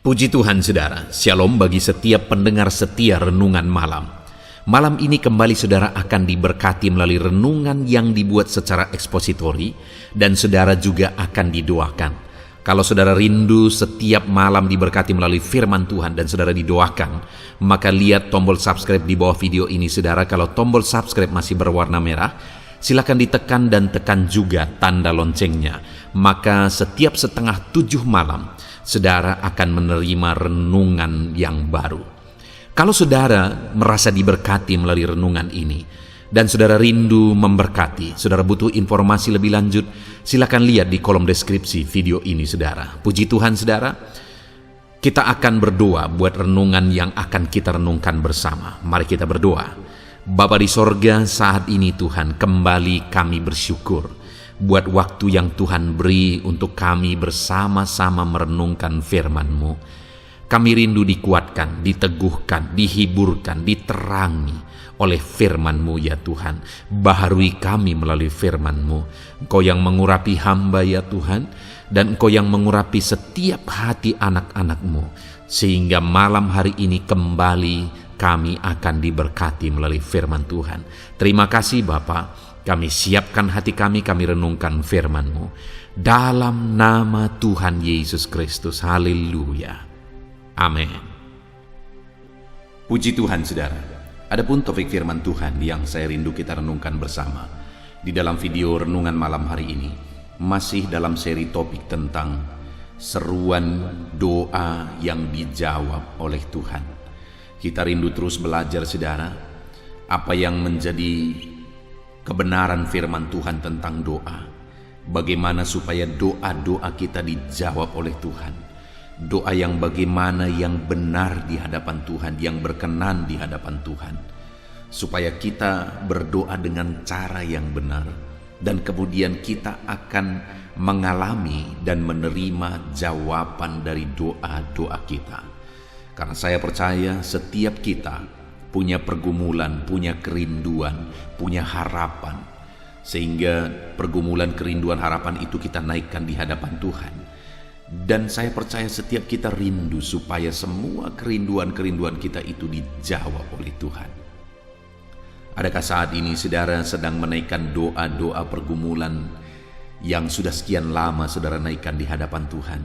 Puji Tuhan saudara, shalom bagi setiap pendengar setia renungan malam. Malam ini kembali saudara akan diberkati melalui renungan yang dibuat secara ekspositori dan saudara juga akan didoakan. Kalau saudara rindu setiap malam diberkati melalui firman Tuhan dan saudara didoakan, maka lihat tombol subscribe di bawah video ini saudara. Kalau tombol subscribe masih berwarna merah, silakan ditekan dan tekan juga tanda loncengnya. Maka setiap 6:30 malam, saudara akan menerima renungan yang baru. Kalau saudara merasa diberkati melalui renungan ini, dan saudara rindu memberkati, saudara butuh informasi lebih lanjut, silakan lihat di kolom deskripsi video ini saudara. Puji Tuhan saudara, kita akan berdoa buat renungan yang akan kita renungkan bersama. Mari kita berdoa. Bapa di sorga, saat ini Tuhan kembali kami bersyukur buat waktu yang Tuhan beri untuk kami bersama-sama merenungkan firman-Mu. Kami rindu dikuatkan, diteguhkan, dihiburkan, diterangi oleh firman-Mu ya Tuhan. Baharui kami melalui firman-Mu. Engkau yang mengurapi hamba ya Tuhan, dan Engkau yang mengurapi setiap hati anak-anak-Mu, sehingga malam hari ini kembali kami akan diberkati melalui firman Tuhan. Terima kasih Bapa. Kami siapkan hati kami renungkan firman-Mu. Dalam nama Tuhan Yesus Kristus. Haleluya. Amin. Puji Tuhan saudara. Adapun topik firman Tuhan yang saya rindu kita renungkan bersama di dalam video renungan malam hari ini, masih dalam seri topik tentang seruan doa yang dijawab oleh Tuhan. Kita rindu terus belajar saudara, apa yang menjadi kebenaran firman Tuhan tentang doa. Bagaimana supaya doa-doa kita dijawab oleh Tuhan. Doa yang bagaimana yang benar di hadapan Tuhan, yang berkenan di hadapan Tuhan. Supaya kita berdoa dengan cara yang benar, dan kemudian kita akan mengalami dan menerima jawaban dari doa-doa kita. Karena saya percaya setiap kita punya pergumulan, punya kerinduan, punya harapan. Sehingga pergumulan, kerinduan, harapan itu kita naikkan di hadapan Tuhan. Dan saya percaya setiap kita rindu supaya semua kerinduan-kerinduan kita itu dijawab oleh Tuhan. Adakah saat ini saudara sedang menaikkan doa-doa pergumulan yang sudah sekian lama saudara naikkan di hadapan Tuhan,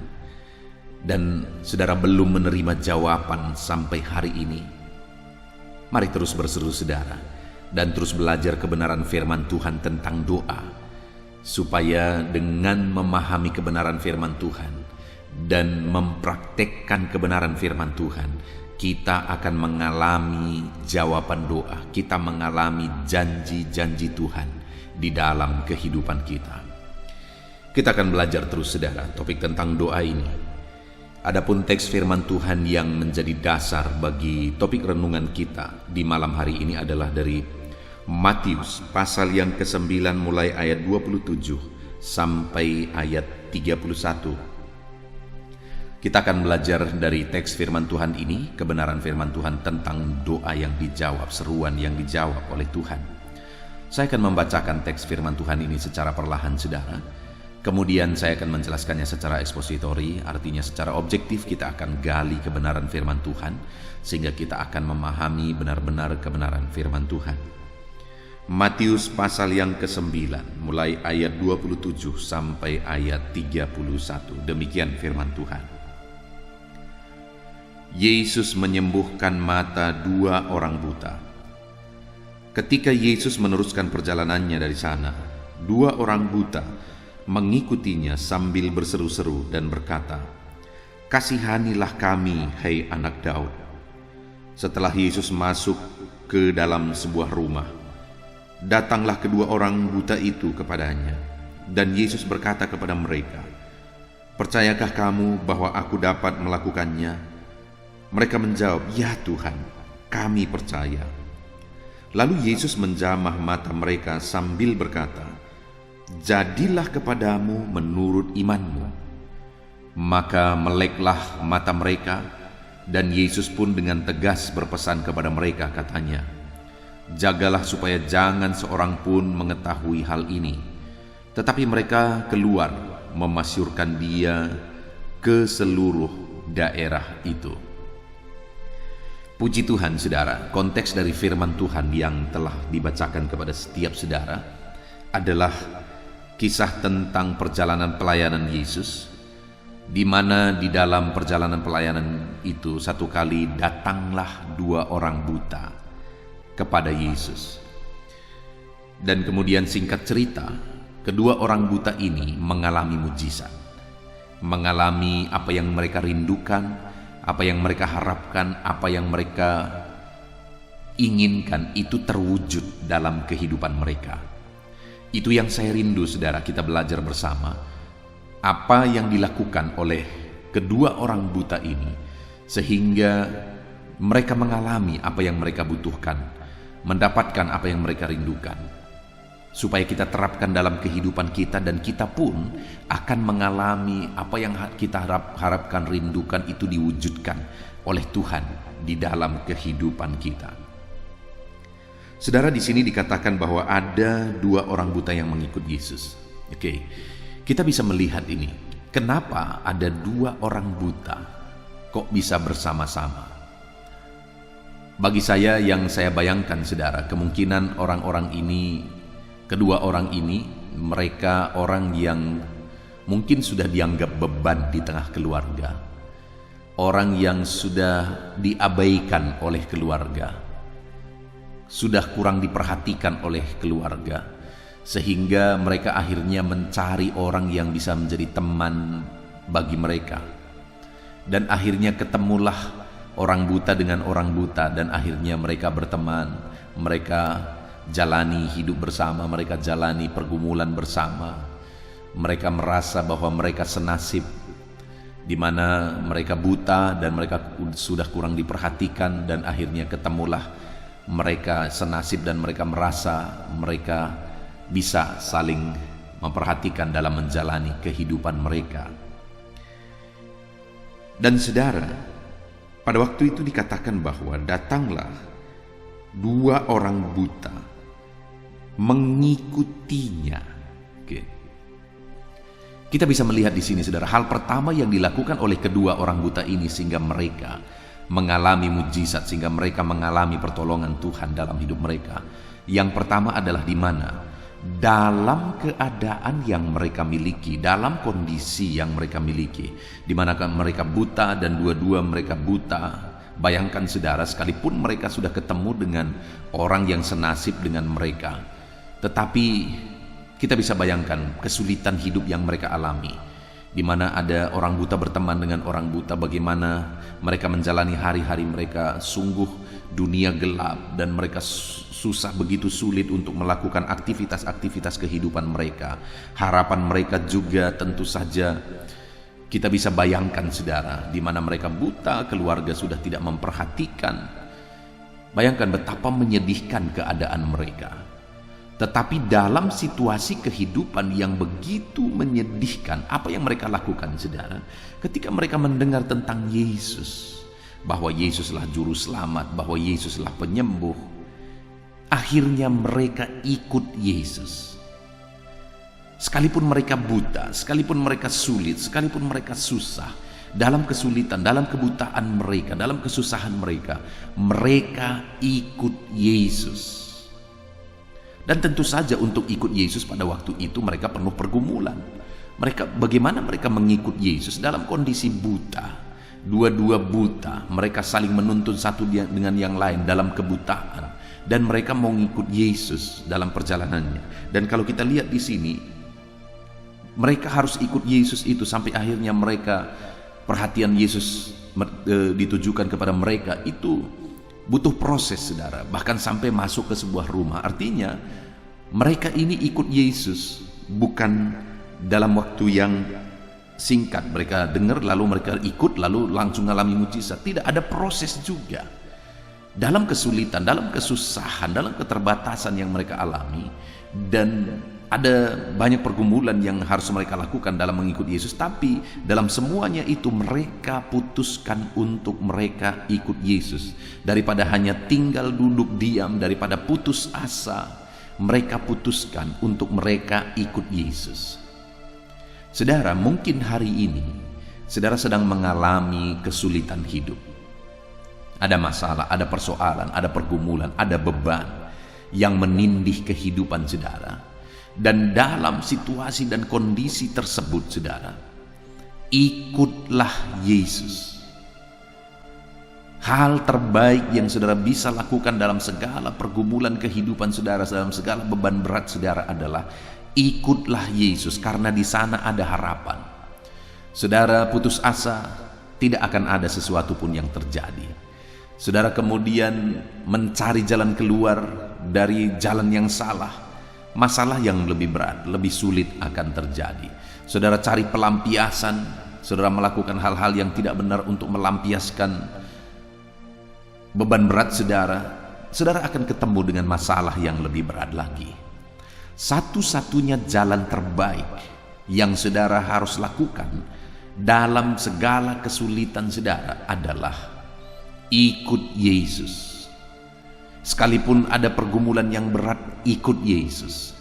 dan saudara belum menerima jawaban sampai hari ini? Mari terus berseru saudara, dan terus belajar kebenaran firman Tuhan tentang doa, supaya dengan memahami kebenaran firman Tuhan dan mempraktekkan kebenaran firman Tuhan, kita akan mengalami jawaban doa, kita mengalami janji-janji Tuhan di dalam kehidupan kita. Kita akan belajar terus saudara topik tentang doa ini. Adapun teks firman Tuhan yang menjadi dasar bagi topik renungan kita di malam hari ini adalah dari Matius pasal yang ke-9 mulai ayat 27 sampai ayat 31. Kita akan belajar dari teks firman Tuhan ini, kebenaran firman Tuhan tentang doa yang dijawab, seruan yang dijawab oleh Tuhan. Saya akan membacakan teks firman Tuhan ini secara perlahan saudara. Kemudian saya akan menjelaskannya secara ekspositori, artinya secara objektif kita akan gali kebenaran firman Tuhan, sehingga kita akan memahami benar-benar kebenaran firman Tuhan. Matius pasal yang ke-9, mulai ayat 27 sampai ayat 31, demikian firman Tuhan. Yesus menyembuhkan mata 2 orang buta. Ketika Yesus meneruskan perjalanannya dari sana, 2 orang buta mengikutinya sambil berseru-seru dan berkata, "Kasihanilah kami, hai anak Daud." Setelah Yesus masuk ke dalam sebuah rumah, datanglah kedua orang buta itu kepadanya, dan Yesus berkata kepada mereka, "Percayakah kamu bahwa aku dapat melakukannya?" Mereka menjawab, "Ya Tuhan, kami percaya." Lalu Yesus menjamah mata mereka sambil berkata, "Jadilah kepadamu menurut imanmu." Maka meleklah mata mereka, dan Yesus pun dengan tegas berpesan kepada mereka katanya, "Jagalah supaya jangan seorang pun mengetahui hal ini." Tetapi mereka keluar memasyurkan dia ke seluruh daerah itu. Puji Tuhan saudara, konteks dari firman Tuhan yang telah dibacakan kepada setiap saudara adalah kisah tentang perjalanan pelayanan Yesus, di mana di dalam perjalanan pelayanan itu satu kali datanglah 2 orang buta kepada Yesus. Dan kemudian singkat cerita, kedua orang buta ini mengalami mujizat, mengalami apa yang mereka rindukan, apa yang mereka harapkan, apa yang mereka inginkan itu terwujud dalam kehidupan mereka. Itu yang saya rindu saudara, kita belajar bersama apa yang dilakukan oleh kedua orang buta ini sehingga mereka mengalami apa yang mereka butuhkan, mendapatkan apa yang mereka rindukan, supaya kita terapkan dalam kehidupan kita dan kita pun akan mengalami apa yang kita harapkan, rindukan itu diwujudkan oleh Tuhan di dalam kehidupan kita. Saudara, di sini dikatakan bahwa ada 2 orang buta yang mengikut Yesus. Oke, kita bisa melihat ini. Kenapa ada 2 orang buta kok bisa bersama-sama? Bagi saya, yang saya bayangkan saudara, kemungkinan orang-orang ini, kedua orang ini, mereka orang yang mungkin sudah dianggap beban di tengah keluarga. Orang yang sudah diabaikan oleh keluarga, sudah kurang diperhatikan oleh keluarga, sehingga mereka akhirnya mencari orang yang bisa menjadi teman bagi mereka. Dan akhirnya ketemulah orang buta dengan orang buta, dan akhirnya mereka berteman, mereka jalani hidup bersama, mereka jalani pergumulan bersama. Mereka merasa bahwa mereka senasib, di mana mereka buta dan mereka sudah kurang diperhatikan, dan akhirnya ketemulah mereka senasib dan mereka merasa mereka bisa saling memperhatikan dalam menjalani kehidupan mereka. Dan saudara, pada waktu itu dikatakan bahwa datanglah 2 orang buta mengikutinya. Oke. Kita bisa melihat di sini saudara, hal pertama yang dilakukan oleh kedua orang buta ini sehingga mereka mengalami mujizat, sehingga mereka mengalami pertolongan Tuhan dalam hidup mereka. Yang pertama adalah di mana? Dalam keadaan yang mereka miliki, dalam kondisi yang mereka miliki, di mana mereka buta dan dua-dua mereka buta. Bayangkan saudara, sekalipun mereka sudah ketemu dengan orang yang senasib dengan mereka, tetapi kita bisa bayangkan kesulitan hidup yang mereka alami, di mana ada orang buta berteman dengan orang buta, bagaimana mereka menjalani hari-hari mereka. Sungguh dunia gelap dan mereka susah, begitu sulit untuk melakukan aktivitas-aktivitas kehidupan mereka. Harapan mereka juga tentu saja kita bisa bayangkan saudara, di mana mereka buta, keluarga sudah tidak memperhatikan. Bayangkan betapa menyedihkan keadaan mereka. Tetapi dalam situasi kehidupan yang begitu menyedihkan, apa yang mereka lakukan saudara? Ketika mereka mendengar tentang Yesus, bahwa Yesuslah juru selamat, bahwa Yesuslah penyembuh, akhirnya mereka ikut Yesus. Sekalipun mereka buta, sekalipun mereka sulit, sekalipun mereka susah, dalam kesulitan, dalam kebutaan mereka, dalam kesusahan mereka, mereka ikut Yesus. Dan tentu saja untuk ikut Yesus pada waktu itu mereka penuh pergumulan. Bagaimana mereka mengikut Yesus dalam kondisi buta, dua-dua buta, mereka saling menuntun satu dengan yang lain dalam kebutaan, dan mereka mau ngikut Yesus dalam perjalanannya. Dan kalau kita lihat di sini, mereka harus ikut Yesus itu sampai akhirnya mereka, perhatian Yesus ditujukan kepada mereka itu butuh proses saudara, bahkan sampai masuk ke sebuah rumah. Artinya mereka ini ikut Yesus bukan dalam waktu yang singkat, mereka dengar lalu mereka ikut lalu langsung mengalami mujizat. Tidak, ada proses juga dalam kesulitan, dalam kesusahan, dalam keterbatasan yang mereka alami, dan ada banyak pergumulan yang harus mereka lakukan dalam mengikut Yesus. Tapi dalam semuanya itu mereka putuskan untuk mereka ikut Yesus. Daripada hanya tinggal duduk diam, daripada putus asa, mereka putuskan untuk mereka ikut Yesus. Saudara, mungkin hari ini saudara sedang mengalami kesulitan hidup. Ada masalah, ada persoalan, ada pergumulan, ada beban yang menindih kehidupan saudara. Dan dalam situasi dan kondisi tersebut saudara, ikutlah Yesus. Hal terbaik yang saudara bisa lakukan dalam segala pergumulan kehidupan saudara, dalam segala beban berat saudara adalah ikutlah Yesus, karena di sana ada harapan. Saudara putus asa, tidak akan ada sesuatu pun yang terjadi. Saudara kemudian mencari jalan keluar dari jalan yang salah, masalah yang lebih berat, lebih sulit akan terjadi. Saudara cari pelampiasan, saudara melakukan hal-hal yang tidak benar untuk melampiaskan beban berat saudara, saudara akan ketemu dengan masalah yang lebih berat lagi. Satu-satunya jalan terbaik yang saudara harus lakukan dalam segala kesulitan saudara adalah ikut Yesus. Sekalipun ada pergumulan yang berat, ikut Yesus.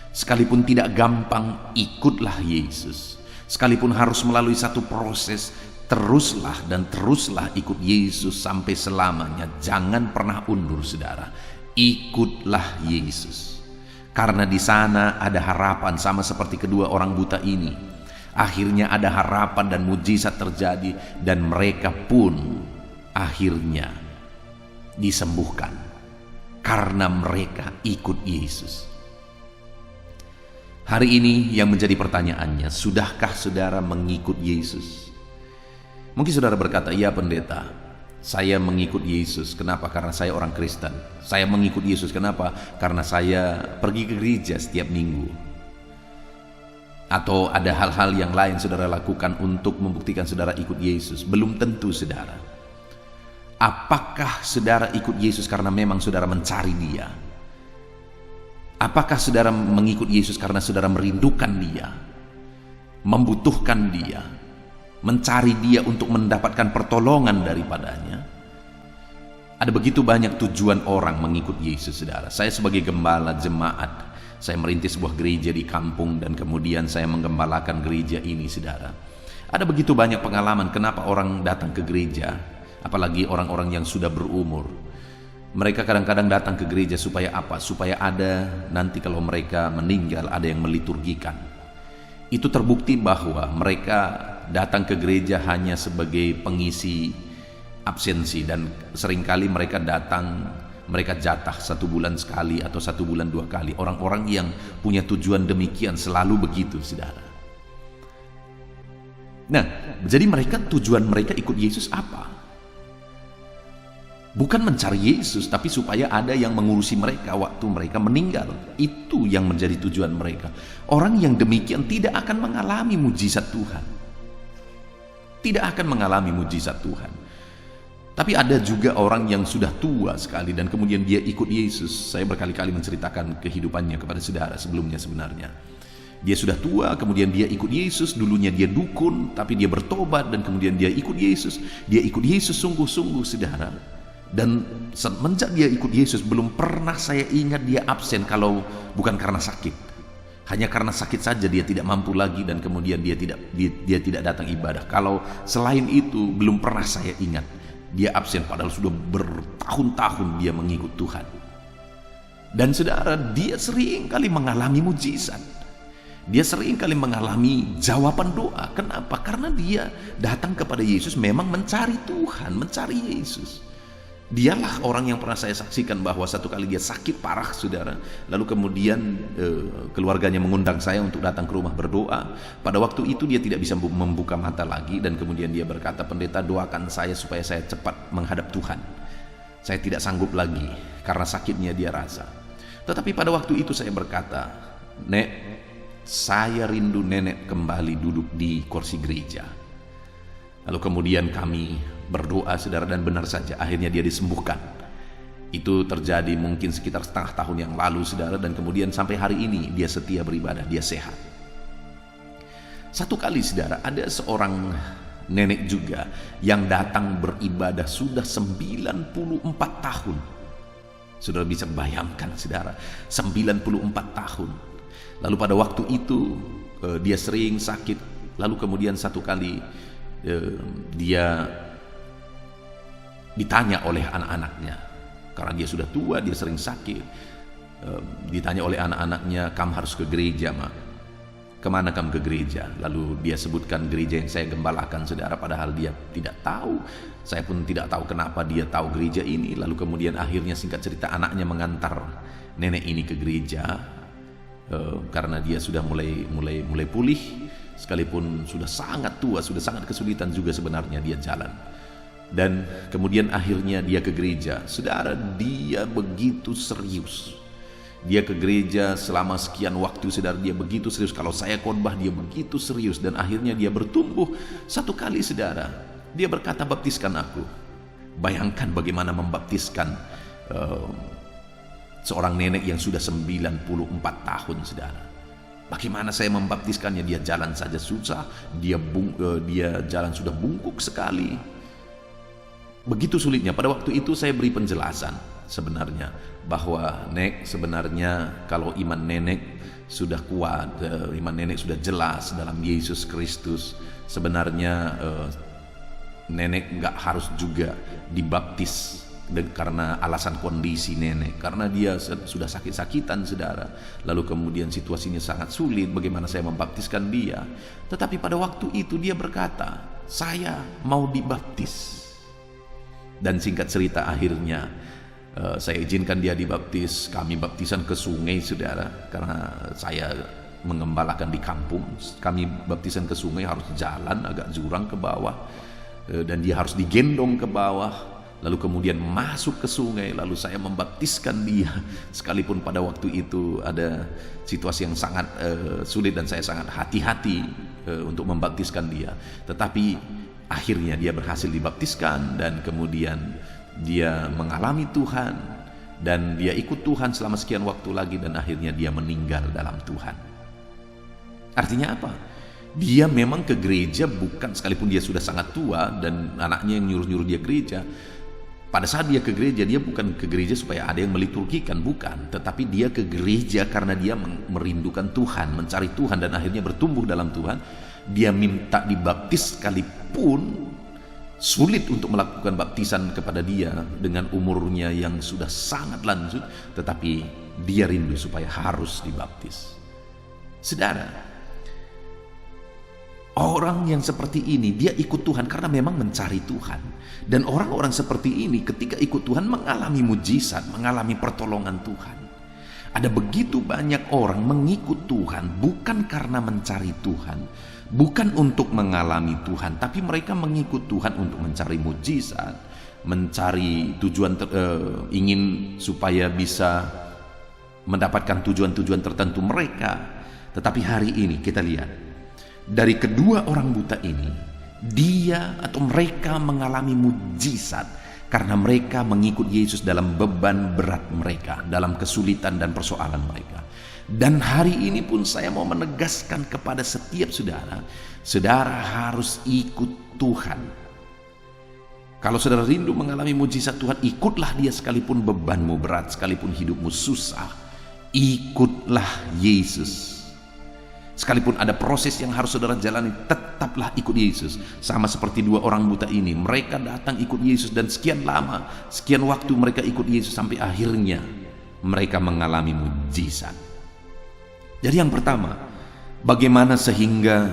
Sekalipun tidak gampang, ikutlah Yesus. Sekalipun harus melalui satu proses, teruslah dan teruslah ikut Yesus sampai selamanya. Jangan pernah undur saudara. Ikutlah Yesus. Karena di sana ada harapan, sama seperti kedua orang buta ini. Akhirnya ada harapan dan mujizat terjadi, dan mereka pun akhirnya disembuhkan karena mereka ikut Yesus. Hari ini yang menjadi pertanyaannya, sudahkah saudara mengikut Yesus? Mungkin saudara berkata, "Ya pendeta, saya mengikut Yesus." Kenapa? Karena saya orang Kristen. Saya mengikut Yesus. Kenapa? Karena saya pergi ke gereja setiap minggu. Atau ada hal-hal yang lain saudara lakukan untuk membuktikan saudara ikut Yesus. Belum tentu saudara. Apakah saudara ikut Yesus karena memang saudara mencari Dia? Apakah saudara mengikut Yesus karena saudara merindukan Dia, membutuhkan Dia, mencari Dia untuk mendapatkan pertolongan daripadanya? Ada begitu banyak tujuan orang mengikut Yesus saudara. Saya sebagai gembala jemaat, saya merintis sebuah gereja di kampung dan kemudian saya menggembalakan gereja ini saudara. Ada begitu banyak pengalaman kenapa orang datang ke gereja. Apalagi orang-orang yang sudah berumur. Mereka kadang-kadang datang ke gereja supaya apa? Supaya ada nanti kalau mereka meninggal ada yang meliturgikan. Itu terbukti bahwa mereka datang ke gereja hanya sebagai pengisi absensi, dan seringkali mereka datang, mereka jatah 1 bulan sekali atau 1 bulan 2 kali. Orang-orang yang punya tujuan demikian selalu begitu saudara. Nah, jadi mereka tujuan mereka ikut Yesus apa? Bukan mencari Yesus, tapi supaya ada yang mengurusi mereka waktu mereka meninggal. Itu yang menjadi tujuan mereka. Orang yang demikian tidak akan mengalami mujizat Tuhan. Tidak akan mengalami mujizat Tuhan. Tapi ada juga orang yang sudah tua sekali dan kemudian dia ikut Yesus. Saya berkali-kali menceritakan kehidupannya kepada saudara sebelumnya sebenarnya. Dia sudah tua, kemudian dia ikut Yesus. Dulunya dia dukun, tapi dia bertobat dan kemudian dia ikut Yesus. Dia ikut Yesus sungguh-sungguh saudara. Dan semenjak dia ikut Yesus, belum pernah saya ingat dia absen kalau bukan karena sakit. Hanya karena sakit saja dia tidak mampu lagi dan kemudian dia tidak datang ibadah. Kalau selain itu belum pernah saya ingat dia absen, padahal sudah bertahun-tahun dia mengikut Tuhan. Dan saudara, dia sering kali mengalami mujizat. Dia sering kali mengalami jawaban doa. Kenapa? Karena dia datang kepada Yesus memang mencari Tuhan, mencari Yesus. Dialah orang yang pernah saya saksikan bahwa satu kali dia sakit parah saudara, lalu kemudian keluarganya mengundang saya untuk datang ke rumah berdoa. Pada waktu itu dia tidak bisa membuka mata lagi dan kemudian dia berkata, "Pendeta, doakan saya supaya saya cepat menghadap Tuhan. Saya tidak sanggup lagi karena sakitnya dia rasa." Tetapi pada waktu itu saya berkata, "Nek, saya rindu nenek kembali duduk di kursi gereja." Lalu kemudian kami berdoa saudara, dan benar saja akhirnya dia disembuhkan. Itu terjadi mungkin sekitar setengah tahun yang lalu saudara, dan kemudian sampai hari ini dia setia beribadah, dia sehat. Satu kali saudara, ada seorang nenek juga yang datang beribadah sudah 94 tahun. Saudara bisa bayangkan saudara, 94 tahun. Lalu pada waktu itu dia sering sakit. Lalu kemudian satu kali dia ditanya oleh anak-anaknya, karena dia sudah tua, dia sering sakit. Ditanya oleh anak-anaknya, "Kamu harus ke gereja, Ma. Kemana kamu ke gereja?" Lalu dia sebutkan gereja yang saya gembalakan, saudara, padahal dia tidak tahu. Saya pun tidak tahu kenapa dia tahu gereja ini. Lalu kemudian akhirnya, singkat cerita, anaknya mengantar nenek ini ke gereja, karena dia sudah mulai pulih, sekalipun sudah sangat tua, sudah sangat kesulitan juga sebenarnya dia jalan. Dan kemudian akhirnya dia ke gereja. Saudara, dia begitu serius. Dia ke gereja selama sekian waktu, saudara, dia begitu serius. Kalau saya khotbah, dia begitu serius. Dan akhirnya dia bertumbuh. Satu kali, saudara, dia berkata, "Baptiskan aku." Bayangkan bagaimana membaptiskan seorang nenek yang sudah 94 tahun, saudara. Bagaimana saya membaptiskannya? Dia jalan saja susah, dia jalan sudah bungkuk sekali. Begitu sulitnya. Pada waktu itu saya beri penjelasan sebenarnya bahwa, "Nek, sebenarnya kalau iman nenek sudah kuat, iman nenek sudah jelas dalam Yesus Kristus, sebenarnya nenek nggak harus juga dibaptis karena alasan kondisi nenek, karena dia sudah sakit-sakitan, saudara. Lalu kemudian situasinya sangat sulit, bagaimana saya membaptiskan dia?" Tetapi pada waktu itu dia berkata, "Saya mau dibaptis." Dan singkat cerita, akhirnya saya izinkan dia dibaptis. Kami baptisan ke sungai, saudara, karena saya mengembalakan di kampung. Kami baptisan ke sungai, harus jalan agak jurang ke bawah, dan dia harus digendong ke bawah, lalu kemudian masuk ke sungai. Lalu saya membaptiskan dia, sekalipun pada waktu itu ada situasi yang sangat sulit dan saya sangat hati-hati untuk membaptiskan dia. Tetapi akhirnya dia berhasil dibaptiskan, dan kemudian dia mengalami Tuhan, dan dia ikut Tuhan selama sekian waktu lagi, dan akhirnya dia meninggal dalam Tuhan. Artinya apa? Dia memang ke gereja bukan, sekalipun dia sudah sangat tua dan anaknya yang nyuruh-nyuruh dia gereja. Pada saat dia ke gereja, dia bukan ke gereja supaya ada yang meliturgikan, bukan. Tetapi dia ke gereja karena dia merindukan Tuhan, mencari Tuhan, dan akhirnya bertumbuh dalam Tuhan. Dia minta dibaptis, sekalipun sulit untuk melakukan baptisan kepada dia dengan umurnya yang sudah sangat lanjut, tetapi dia rindu supaya harus dibaptis. Saudara, orang yang seperti ini, dia ikut Tuhan karena memang mencari Tuhan. Dan orang-orang seperti ini ketika ikut Tuhan mengalami mujizat, mengalami pertolongan Tuhan. Ada begitu banyak orang mengikut Tuhan bukan karena mencari Tuhan, bukan untuk mengalami Tuhan, tapi mereka mengikut Tuhan untuk mencari mujizat, mencari tujuan, ingin supaya bisa mendapatkan tujuan-tujuan tertentu mereka. Tetapi hari ini kita lihat, dari kedua orang buta ini, dia atau mereka mengalami mujizat karena mereka mengikut Yesus dalam beban berat mereka, dalam kesulitan dan persoalan mereka. Dan hari ini pun saya mau menegaskan kepada setiap saudara, saudara harus ikut Tuhan. Kalau saudara rindu mengalami mujizat Tuhan, ikutlah dia sekalipun bebanmu berat, sekalipun hidupmu susah. Ikutlah Yesus. Sekalipun ada proses yang harus saudara jalani, tetaplah ikut Yesus. Sama seperti dua orang buta ini, mereka datang ikut Yesus, dan sekian lama, sekian waktu mereka ikut Yesus, sampai akhirnya mereka mengalami mujizat. Jadi yang pertama, bagaimana sehingga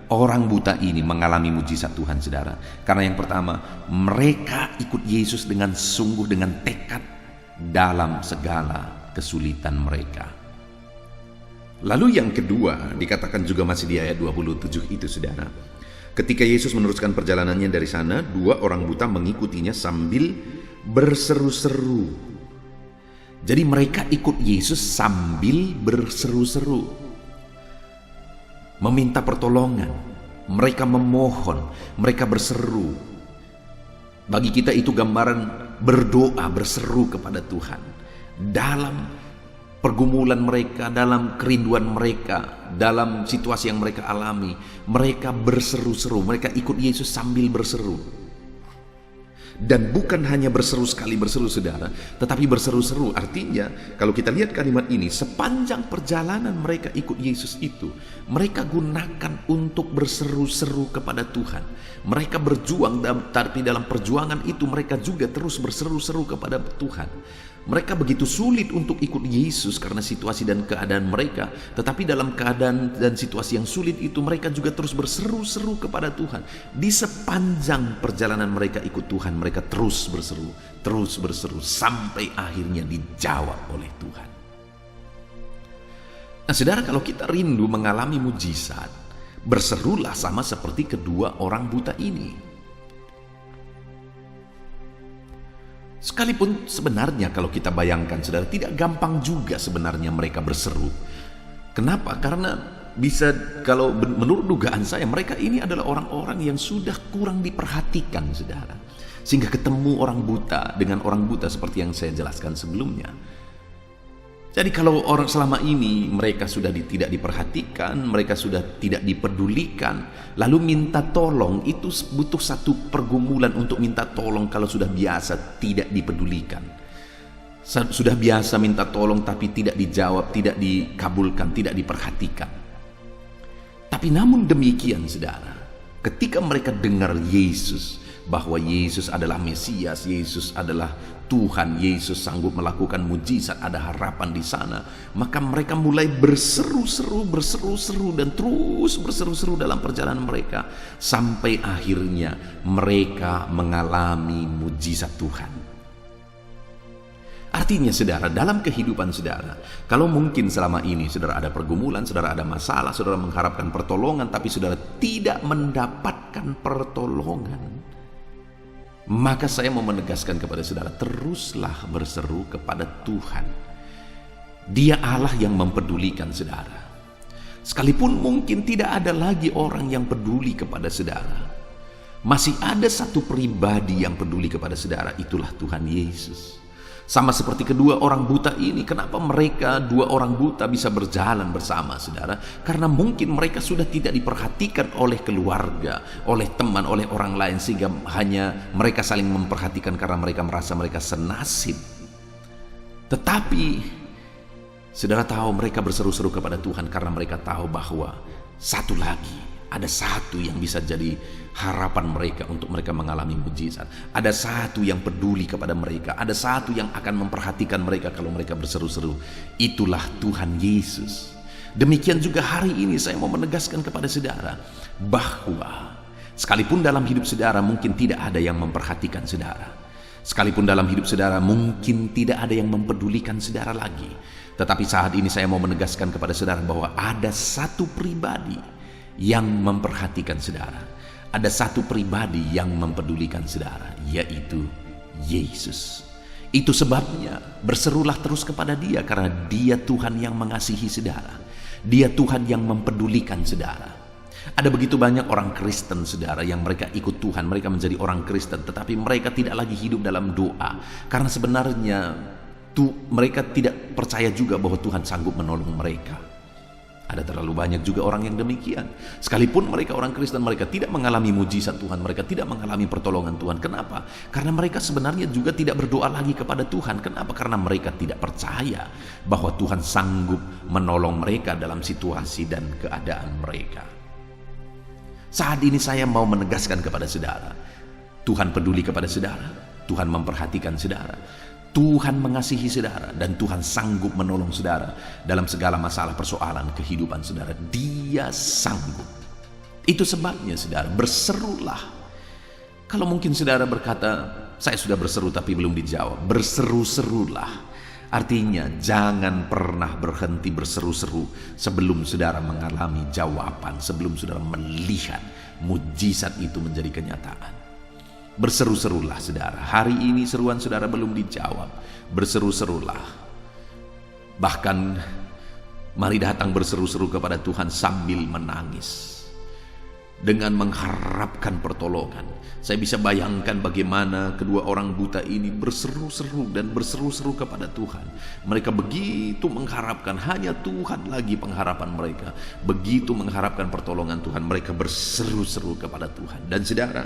orang buta ini mengalami mujizat Tuhan, saudara? Karena yang pertama, mereka ikut Yesus dengan sungguh, dengan tekad dalam segala kesulitan mereka. Lalu yang kedua, dikatakan juga masih di ayat 27 itu, saudara. Ketika Yesus meneruskan perjalanannya dari sana, dua orang buta mengikutinya sambil berseru-seru. Jadi mereka ikut Yesus sambil berseru-seru, meminta pertolongan. Mereka memohon, mereka berseru. Bagi kita itu gambaran berdoa, berseru kepada Tuhan. Dalam pergumulan mereka, dalam kerinduan mereka, dalam situasi yang mereka alami, mereka berseru-seru, mereka ikut Yesus sambil berseru. Dan bukan hanya berseru sekali berseru saudara, tetapi berseru-seru. Artinya kalau kita lihat kalimat ini, sepanjang perjalanan mereka ikut Yesus itu, mereka gunakan untuk berseru-seru kepada Tuhan. Mereka berjuang, tapi dalam perjuangan itu mereka juga terus berseru-seru kepada Tuhan. Mereka begitu sulit untuk ikut Yesus karena situasi dan keadaan mereka, tetapi dalam keadaan dan situasi yang sulit itu mereka juga terus berseru-seru kepada Tuhan. Di sepanjang perjalanan mereka ikut Tuhan, mereka terus berseru sampai akhirnya dijawab oleh Tuhan. Nah saudara, kalau kita rindu mengalami mujizat, berserulah sama seperti kedua orang buta ini. Sekalipun sebenarnya kalau kita bayangkan saudara, tidak gampang juga sebenarnya mereka berseru. Kenapa? Karena bisa, kalau menurut dugaan saya, mereka ini adalah orang-orang yang sudah kurang diperhatikan saudara. Sehingga ketemu orang buta dengan orang buta seperti yang saya jelaskan sebelumnya. Jadi kalau orang selama ini mereka sudah tidak diperhatikan, mereka sudah tidak dipedulikan, lalu minta tolong, itu butuh satu pergumulan untuk minta tolong kalau sudah biasa tidak dipedulikan. Sudah biasa minta tolong tapi tidak dijawab, tidak dikabulkan, tidak diperhatikan. Tapi namun demikian saudara, ketika mereka dengar Yesus, bahwa Yesus adalah Mesias, Yesus adalah Tuhan, Yesus sanggup melakukan mujizat, ada harapan di sana, maka mereka mulai berseru-seru dan terus berseru-seru dalam perjalanan mereka sampai akhirnya mereka mengalami mujizat Tuhan. Artinya saudara, dalam kehidupan saudara, kalau mungkin selama ini saudara ada pergumulan, saudara ada masalah, saudara mengharapkan pertolongan tapi saudara tidak mendapatkan pertolongan, maka saya mau menegaskan kepada saudara, teruslah berseru kepada Tuhan. Dia Allah yang mempedulikan saudara. Sekalipun mungkin tidak ada lagi orang yang peduli kepada saudara, masih ada satu pribadi yang peduli kepada saudara, itulah Tuhan Yesus. Sama seperti kedua orang buta ini. Kenapa mereka dua orang buta bisa berjalan bersama saudara? Karena mungkin mereka sudah tidak diperhatikan oleh keluarga, oleh teman, oleh orang lain, sehingga hanya mereka saling memperhatikan karena mereka merasa mereka senasib. Tetapi saudara tahu, mereka berseru-seru kepada Tuhan karena mereka tahu bahwa satu lagi, ada satu yang bisa jadi harapan mereka untuk mereka mengalami mujizat. Ada satu yang peduli kepada mereka. Ada satu yang akan memperhatikan mereka kalau mereka berseru-seru. Itulah Tuhan Yesus. Demikian juga hari ini saya mau menegaskan kepada saudara bahwa sekalipun dalam hidup saudara mungkin tidak ada yang memperhatikan saudara, sekalipun dalam hidup saudara mungkin tidak ada yang mempedulikan saudara lagi, tetapi saat ini saya mau menegaskan kepada saudara bahwa ada satu pribadi yang memperhatikan saudara. Ada satu pribadi yang mempedulikan saudara, yaitu Yesus. Itu sebabnya berserulah terus kepada Dia, karena Dia Tuhan yang mengasihi saudara. Dia Tuhan yang mempedulikan saudara. Ada begitu banyak orang Kristen saudara yang mereka ikut Tuhan, mereka menjadi orang Kristen, tetapi mereka tidak lagi hidup dalam doa, karena sebenarnya mereka tidak percaya juga bahwa Tuhan sanggup menolong mereka. Ada terlalu banyak juga orang yang demikian. Sekalipun mereka orang Kristen, mereka tidak mengalami mujizat Tuhan, mereka tidak mengalami pertolongan Tuhan. Kenapa? Karena mereka sebenarnya juga tidak berdoa lagi kepada Tuhan. Kenapa? Karena mereka tidak percaya bahwa Tuhan sanggup menolong mereka dalam situasi dan keadaan mereka. Saat ini saya mau menegaskan kepada saudara, Tuhan peduli kepada saudara, Tuhan memperhatikan saudara, Tuhan mengasihi saudara, dan Tuhan sanggup menolong saudara dalam segala masalah persoalan kehidupan saudara. Dia sanggup. Itu sebabnya saudara, berserulah. Kalau mungkin saudara berkata, saya sudah berseru tapi belum dijawab, berseru-serulah. Artinya jangan pernah berhenti berseru-seru sebelum saudara mengalami jawaban, sebelum saudara melihat mujizat itu menjadi kenyataan. Berseru-serulah saudara. Hari ini seruan saudara belum dijawab, berseru-serulah. Bahkan mari datang berseru-seru kepada Tuhan sambil menangis, dengan mengharapkan pertolongan. Saya bisa bayangkan bagaimana kedua orang buta ini berseru-seru dan berseru-seru kepada Tuhan. Mereka begitu mengharapkan, hanya Tuhan lagi pengharapan mereka. Begitu mengharapkan pertolongan Tuhan, mereka berseru-seru kepada Tuhan. Dan saudara,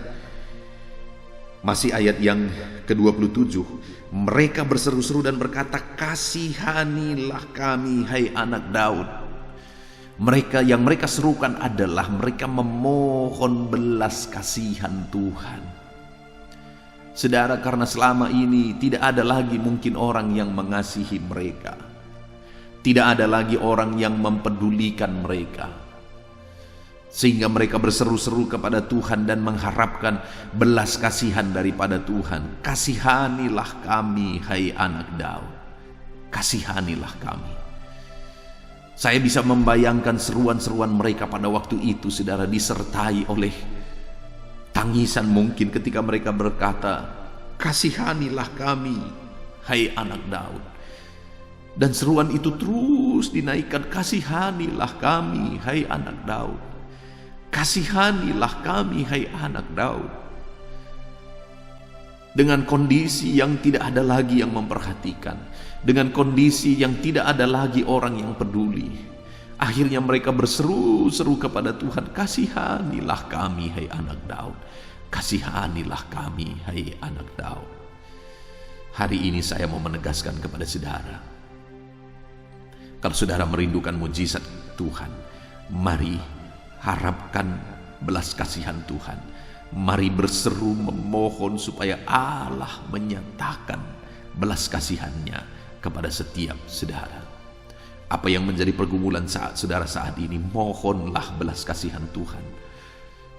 Masih ayat yang ke-27, mereka berseru-seru dan berkata, "Kasihanilah kami, hai anak Daud." Mereka serukan adalah mereka memohon belas kasihan Tuhan. Saudara, karena selama ini tidak ada lagi mungkin orang yang mengasihi mereka. Tidak ada lagi orang yang mempedulikan mereka. Sehingga mereka berseru-seru kepada Tuhan dan mengharapkan belas kasihan daripada Tuhan. "Kasihanilah kami, hai anak Daud. Kasihanilah kami." Saya bisa membayangkan seruan-seruan mereka pada waktu itu, saudara, disertai oleh tangisan mungkin ketika mereka berkata, "Kasihanilah kami, hai anak Daud." Dan seruan itu terus dinaikkan, "Kasihanilah kami, hai anak Daud. Kasihanilah kami, hai anak Daud." Dengan kondisi yang tidak ada lagi yang memperhatikan, dengan kondisi yang tidak ada lagi orang yang peduli, akhirnya mereka berseru-seru kepada Tuhan, "Kasihanilah kami, hai anak Daud. Kasihanilah kami, hai anak Daud." Hari ini saya mau menegaskan kepada saudara, kalau saudara merindukan mujizat Tuhan, mari harapkan belas kasihan Tuhan. Mari berseru memohon supaya Allah menyatakan belas kasihannya kepada setiap saudara. Apa yang menjadi pergumulan saudara saat ini, mohonlah belas kasihan Tuhan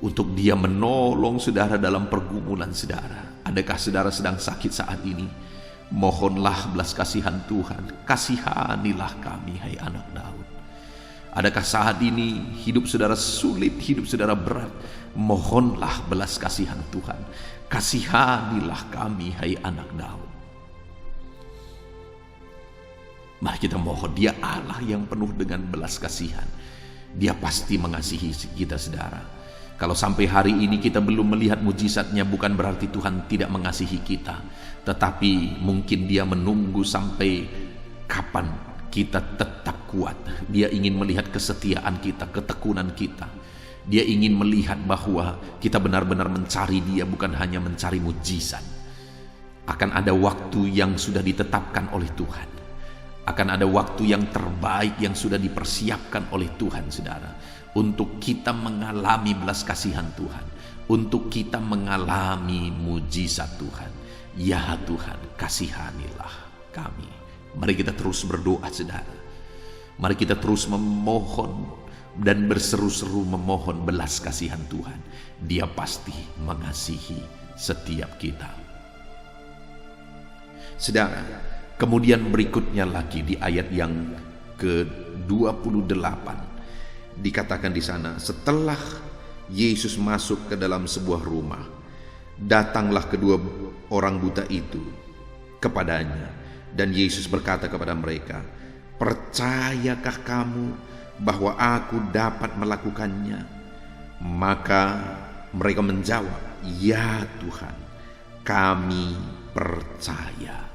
untuk Dia menolong saudara dalam pergumulan saudara. Adakah saudara sedang sakit saat ini? Mohonlah belas kasihan Tuhan. "Kasihanilah kami, hai anak Daud." Adakah saat ini hidup saudara sulit, hidup saudara berat? Mohonlah belas kasihan Tuhan. "Kasihanilah kami, hai anak Daud." Mari kita mohon, Dia Allah yang penuh dengan belas kasihan. Dia pasti mengasihi kita, saudara. Kalau sampai hari ini kita belum melihat mujizatnya, bukan berarti Tuhan tidak mengasihi kita, tetapi mungkin Dia menunggu sampai kapan kita tetap kuat. Dia ingin melihat kesetiaan kita, ketekunan kita. Dia ingin melihat bahwa kita benar-benar mencari Dia, bukan hanya mencari mujizat. Akan ada waktu yang sudah ditetapkan oleh Tuhan. Akan ada waktu yang terbaik yang sudah dipersiapkan oleh Tuhan, saudara, untuk kita mengalami belas kasihan Tuhan, untuk kita mengalami mujizat Tuhan. Ya Tuhan, kasihanilah kami. Mari kita terus berdoa, saudara. Mari kita terus memohon dan berseru-seru memohon belas kasihan Tuhan. Dia pasti mengasihi setiap kita. Saudara, kemudian berikutnya lagi di ayat yang ke-28 dikatakan di sana, setelah Yesus masuk ke dalam sebuah rumah, datanglah kedua orang buta itu kepadanya, dan Yesus berkata kepada mereka, "Percayakah kamu bahwa aku dapat melakukannya?" Maka mereka menjawab, "Ya Tuhan, kami percaya."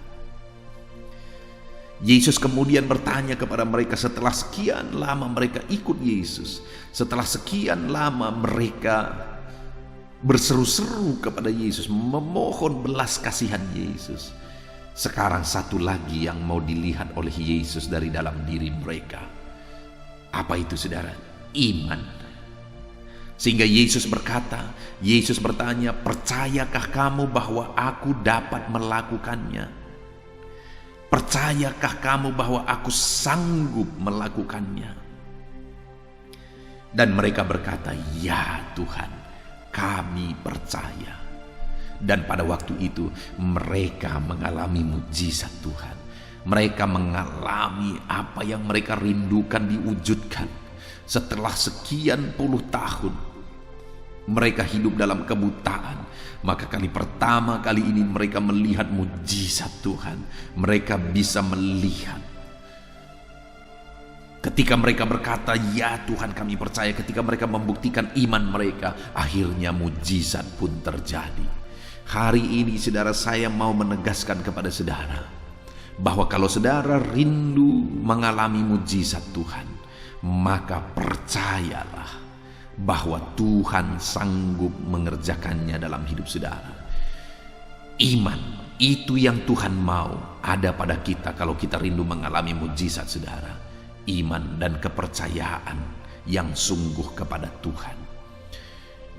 Yesus kemudian bertanya kepada mereka setelah sekian lama mereka ikut Yesus. Setelah sekian lama mereka berseru-seru kepada Yesus, memohon belas kasihan Yesus. Sekarang satu lagi yang mau dilihat oleh Yesus dari dalam diri mereka. Apa itu, saudara? Iman. Sehingga Yesus berkata, Yesus bertanya, "Percayakah kamu bahwa aku dapat melakukannya? Percayakah kamu bahwa aku sanggup melakukannya?" Dan mereka berkata, "Ya Tuhan, kami percaya." Dan pada waktu itu mereka mengalami mujizat Tuhan. Mereka mengalami apa yang mereka rindukan diwujudkan. Setelah sekian puluh tahun mereka hidup dalam kebutaan, maka kali pertama kali ini mereka melihat mujizat Tuhan. Mereka bisa melihat. Ketika mereka berkata, "Ya Tuhan, kami percaya," ketika mereka membuktikan iman mereka, akhirnya mujizat pun terjadi. Hari ini, saudara, saya mau menegaskan kepada saudara bahwa kalau saudara rindu mengalami mujizat Tuhan, maka percayalah, bahwa Tuhan sanggup mengerjakannya dalam hidup saudara. Iman itu yang Tuhan mau ada pada kita kalau kita rindu mengalami mujizat, saudara. Iman dan kepercayaan yang sungguh kepada Tuhan.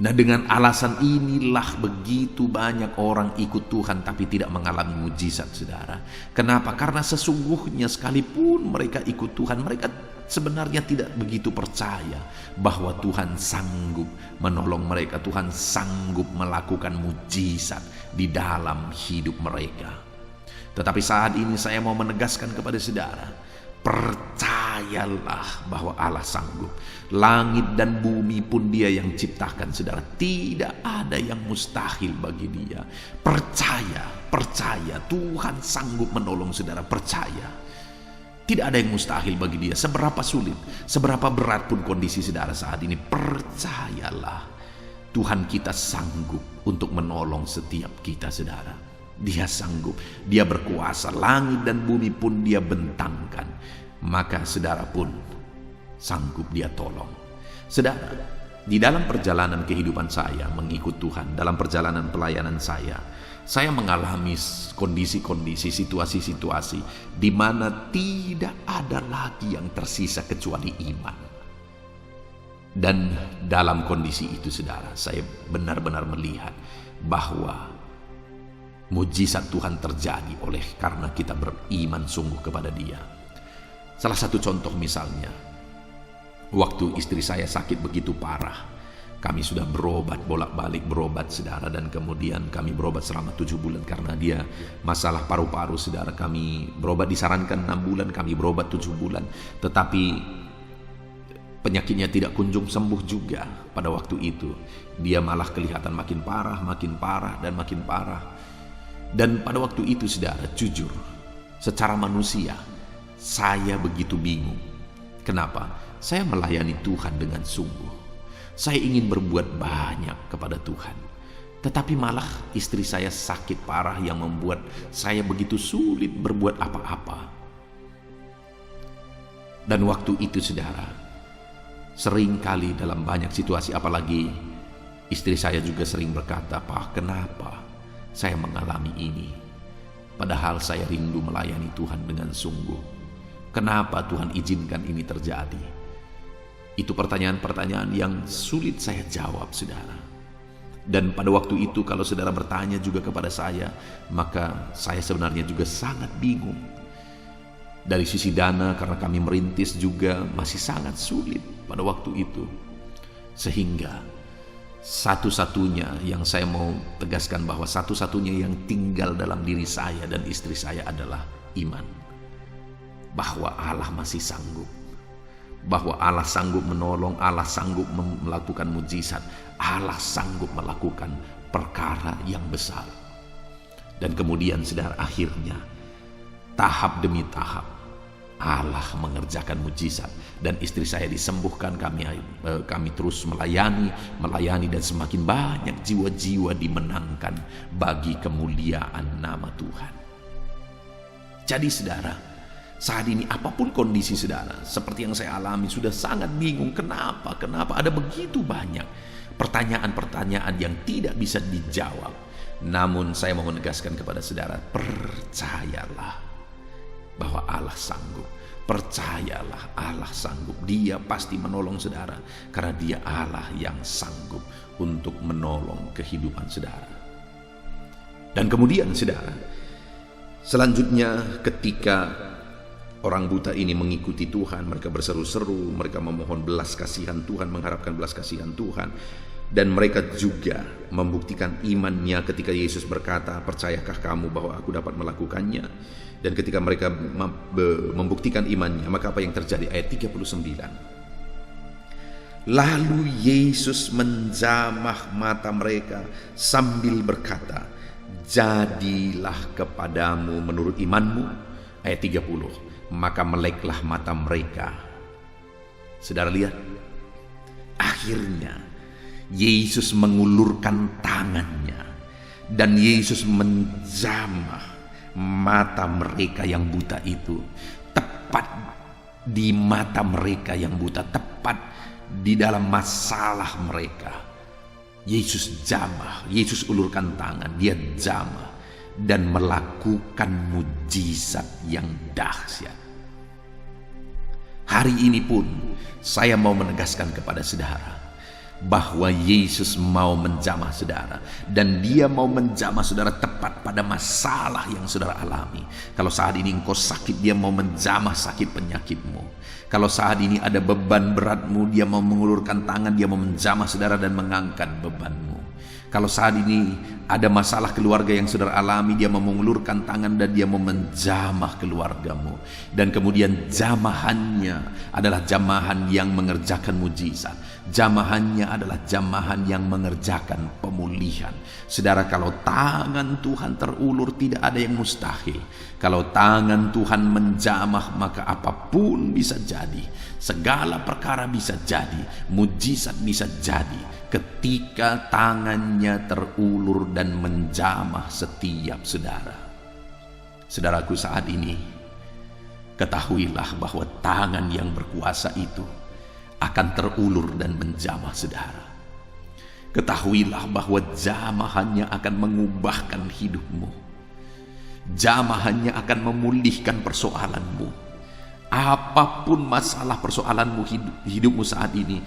Nah, dengan alasan inilah begitu banyak orang ikut Tuhan tapi tidak mengalami mujizat, saudara. Kenapa? Karena sesungguhnya sekalipun mereka ikut Tuhan, mereka sebenarnya tidak begitu percaya bahwa Tuhan sanggup menolong mereka. Tuhan sanggup melakukan mujizat di dalam hidup mereka. Tetapi saat ini saya mau menegaskan kepada saudara, percayalah bahwa Allah sanggup. Langit dan bumi pun Dia yang ciptakan, saudara. Tidak ada yang mustahil bagi Dia. Percaya Tuhan sanggup menolong, saudara. Percaya. Tidak ada yang mustahil bagi Dia. Seberapa sulit, seberapa berat pun kondisi saudara saat ini, percayalah Tuhan kita sanggup untuk menolong setiap kita, saudara. Dia sanggup, Dia berkuasa, langit dan bumi pun Dia bentangkan, maka saudara pun sanggup Dia tolong. Saudara, di dalam perjalanan kehidupan saya mengikut Tuhan, dalam perjalanan pelayanan saya mengalami kondisi-kondisi, situasi-situasi di mana tidak ada lagi yang tersisa kecuali iman. Dan dalam kondisi itu, saudara, saya benar-benar melihat bahwa mujizat Tuhan terjadi oleh karena kita beriman sungguh kepada Dia. Salah satu contoh misalnya, waktu istri saya sakit begitu parah, kami sudah berobat, bolak-balik berobat, saudara, dan kemudian kami berobat selama 7 bulan karena dia masalah paru-paru, saudara. Kami berobat, disarankan 6 bulan, kami berobat 7 bulan, tetapi penyakitnya tidak kunjung sembuh juga. Pada waktu itu dia malah kelihatan makin parah, dan makin parah. Dan pada waktu itu, saudara, jujur, secara manusia saya begitu bingung. Kenapa? Saya melayani Tuhan dengan sungguh. Saya ingin berbuat banyak kepada Tuhan, tetapi malah istri saya sakit parah yang membuat saya begitu sulit berbuat apa-apa. Dan waktu itu, saudara, sering kali dalam banyak situasi, apalagi istri saya juga sering berkata, "Pak, kenapa saya mengalami ini? Padahal saya rindu melayani Tuhan dengan sungguh. Kenapa Tuhan izinkan ini terjadi?" Itu pertanyaan-pertanyaan yang sulit saya jawab, saudara. Dan pada waktu itu kalau saudara bertanya juga kepada saya, maka saya sebenarnya juga sangat bingung. Dari sisi dana, karena kami merintis juga masih sangat sulit pada waktu itu. Sehingga satu-satunya yang saya mau tegaskan, bahwa satu-satunya yang tinggal dalam diri saya dan istri saya adalah iman. Bahwa Allah masih sanggup. Bahwa Allah sanggup menolong, Allah sanggup melakukan mujizat, Allah sanggup melakukan perkara yang besar. Dan kemudian, saudara, akhirnya tahap demi tahap Allah mengerjakan mujizat dan istri saya disembuhkan. Kami terus melayani dan semakin banyak jiwa-jiwa dimenangkan bagi kemuliaan nama Tuhan. Jadi, saudara, saat ini apapun kondisi saudara, seperti yang saya alami, sudah sangat bingung. Kenapa ada begitu banyak pertanyaan-pertanyaan yang tidak bisa dijawab. Namun saya mau menegaskan kepada saudara, percayalah bahwa Allah sanggup. Percayalah Allah sanggup. Dia pasti menolong saudara, karena Dia Allah yang sanggup untuk menolong kehidupan saudara. Dan kemudian, saudara, selanjutnya ketika orang buta ini mengikuti Tuhan, mereka berseru-seru, mereka memohon belas kasihan Tuhan, mengharapkan belas kasihan Tuhan. Dan mereka juga membuktikan imannya ketika Yesus berkata, "Percayakah kamu bahwa aku dapat melakukannya?" Dan ketika mereka membuktikan imannya, maka apa yang terjadi? Ayat 39. Lalu Yesus menjamah mata mereka sambil berkata, "Jadilah kepadamu menurut imanmu." Ayat 30. Maka meleklah mata mereka. Saudara lihat, akhirnya Yesus mengulurkan tangannya dan Yesus menjamah mata mereka yang buta itu, tepat di mata mereka yang buta, tepat di dalam masalah mereka. Yesus jamah, Yesus ulurkan tangan, Dia jamah. dan melakukan mujizat yang dahsyat. Hari ini pun saya mau menegaskan kepada saudara bahwa Yesus mau menjamah saudara, dan Dia mau menjamah saudara tepat pada masalah yang saudara alami. Kalau saat ini engkau sakit, Dia mau menjamah sakit penyakitmu. Kalau saat ini ada beban beratmu, Dia mau mengulurkan tangan, Dia mau menjamah saudara dan mengangkat bebanmu. Kalau saat ini ada masalah keluarga yang saudara alami, Dia mau mengulurkan tangan dan Dia mau menjamah keluargamu. Dan kemudian jamahannya adalah jamahan yang mengerjakan mujizat. Jamahannya adalah jamahan yang mengerjakan pemulihan. Saudara, kalau tangan Tuhan terulur, tidak ada yang mustahil. Kalau tangan Tuhan menjamah, maka apapun bisa jadi. Segala perkara bisa jadi. Mujizat bisa jadi ketika tangannya terulur dan menjamah setiap saudara. Saudaraku, saat ini ketahuilah bahwa tangan yang berkuasa itu akan terulur dan menjamah saudara. Ketahuilah bahwa jamahannya akan mengubahkan hidupmu. Jamahannya akan memulihkan persoalanmu. Apapun masalah persoalanmu hidupmu saat ini,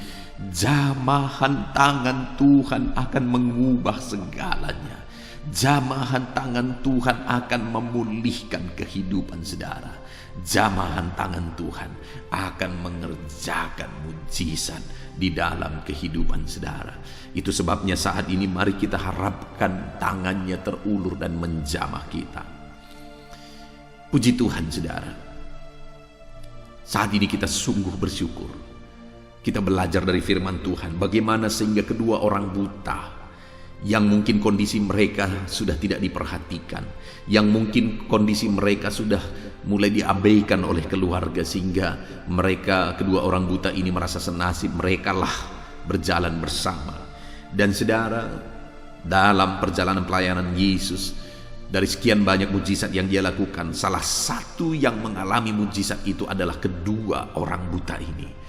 jamahan tangan Tuhan akan mengubah segalanya. Jamahan tangan Tuhan akan memulihkan kehidupan saudara. Jamahan tangan Tuhan akan mengerjakan mujizat di dalam kehidupan saudara. Itu sebabnya saat ini mari kita harapkan tangannya terulur dan menjamah kita. Puji Tuhan saudara. Saat ini kita sungguh bersyukur. Kita belajar dari firman Tuhan bagaimana sehingga kedua orang buta yang mungkin kondisi mereka sudah tidak diperhatikan, yang mungkin kondisi mereka sudah mulai diabaikan oleh keluarga, sehingga mereka kedua orang buta ini merasa senasib, merekalah berjalan bersama. Dan saudara, dalam perjalanan pelayanan Yesus, dari sekian banyak mujizat yang Dia lakukan, salah satu yang mengalami mujizat itu adalah kedua orang buta ini.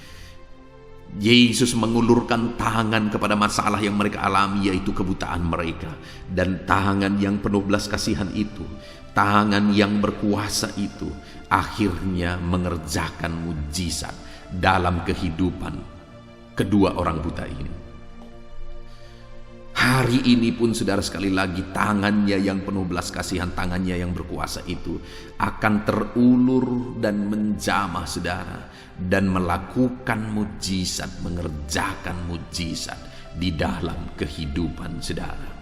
Yesus mengulurkan tangan kepada masalah yang mereka alami, yaitu kebutaan mereka. Dan tangan yang penuh belas kasihan itu, tangan yang berkuasa itu, akhirnya mengerjakan mujizat dalam kehidupan kedua orang buta ini. Hari ini pun saudara, sekali lagi tangannya yang penuh belas kasihan, tangannya yang berkuasa itu akan terulur dan menjamah saudara, dan melakukan mujizat, mengerjakan mujizat di dalam kehidupan saudara.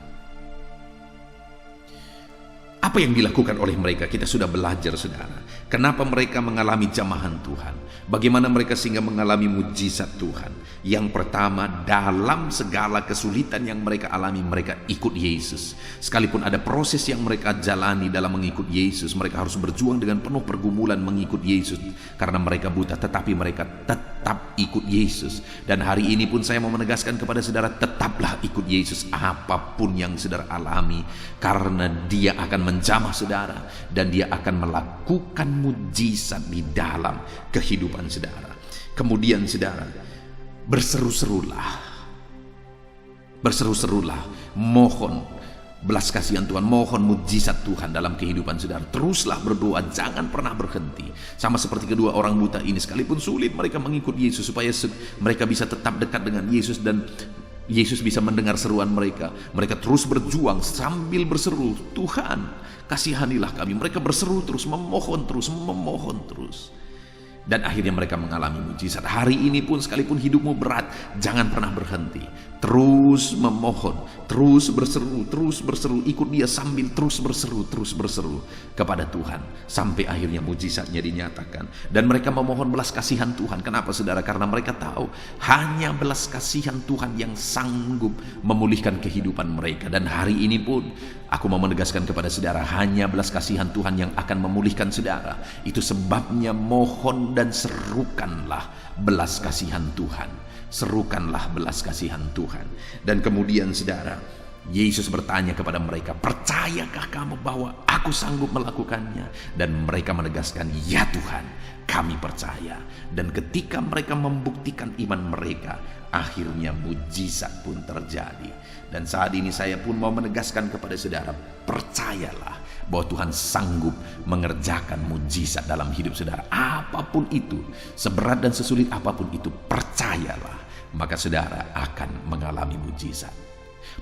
Apa yang dilakukan oleh mereka? Kita sudah belajar saudara. Kenapa mereka mengalami jamahan Tuhan? Bagaimana mereka sehingga mengalami mujizat Tuhan? Yang pertama, dalam segala kesulitan yang mereka alami, mereka ikut Yesus. Sekalipun ada proses yang mereka jalani dalam mengikut Yesus, mereka harus berjuang dengan penuh pergumulan mengikut Yesus. Karena mereka buta, tetapi mereka tetap ikut Yesus. Dan hari ini pun saya mau menegaskan kepada saudara, tetaplah ikut Yesus apapun yang saudara alami. Karena Dia akan menjamah saudara, dan Dia akan melakukan mujizat di dalam kehidupan saudara. Kemudian saudara, berseru-serulah, mohon belas kasihan Tuhan, mohon mujizat Tuhan dalam kehidupan saudara. Teruslah berdoa, jangan pernah berhenti. Sama seperti kedua orang buta ini, sekalipun sulit mereka mengikut Yesus supaya mereka bisa tetap dekat dengan Yesus dan Yesus bisa mendengar seruan mereka. Mereka terus berjuang sambil berseru, Tuhan kasihanilah kami. Mereka berseru terus, memohon terus. Dan akhirnya mereka mengalami mujizat. Hari ini pun sekalipun hidupmu berat, jangan pernah berhenti. Terus memohon, terus berseru, ikut Dia sambil terus berseru kepada Tuhan. Sampai akhirnya mujizatnya dinyatakan. Dan mereka memohon belas kasihan Tuhan. Kenapa saudara? Karena mereka tahu hanya belas kasihan Tuhan yang sanggup memulihkan kehidupan mereka. Dan hari ini pun aku mau menegaskan kepada saudara, hanya belas kasihan Tuhan yang akan memulihkan saudara. Itu sebabnya mohon dan serukanlah belas kasihan Tuhan. Serukanlah belas kasihan Tuhan. Dan kemudian saudara, Yesus bertanya kepada mereka, percayakah kamu bahwa aku sanggup melakukannya? Dan mereka menegaskan, ya Tuhan, kami percaya. Dan ketika mereka membuktikan iman mereka, akhirnya mujizat pun terjadi. Dan saat ini saya pun mau menegaskan kepada saudara, percayalah bahwa Tuhan sanggup mengerjakan mujizat dalam hidup saudara. Apapun itu, seberat dan sesulit apapun itu, percayalah, maka saudara akan mengalami mujizat.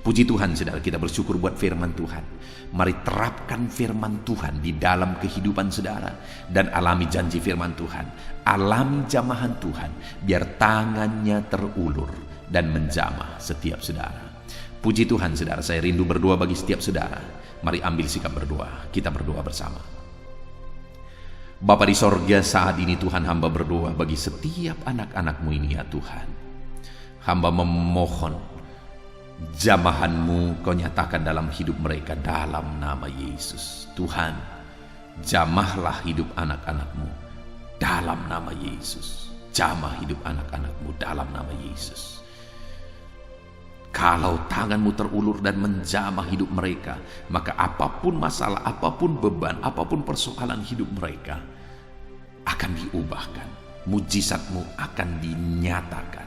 Puji Tuhan saudara, kita bersyukur buat firman Tuhan. Mari terapkan firman Tuhan di dalam kehidupan saudara dan alami janji firman Tuhan. Alami jamahan Tuhan, biar tangannya terulur dan menjamah setiap saudara. Puji Tuhan saudara, saya rindu berdoa bagi setiap saudara. Mari ambil sikap berdoa, kita berdoa bersama. Bapa di sorga, saat ini Tuhan hamba berdoa bagi setiap anak-anak-Mu ini ya Tuhan. Hamba memohon jamahan-Mu Kau nyatakan dalam hidup mereka dalam nama Yesus. Tuhan, jamahlah hidup anak-anak-Mu dalam nama Yesus. Jamah hidup anak-anak-Mu dalam nama Yesus. Kalau tangan-Mu terulur dan menjamah hidup mereka, maka apapun masalah, apapun beban, apapun persoalan hidup mereka akan diubahkan. Mujizat-Mu akan dinyatakan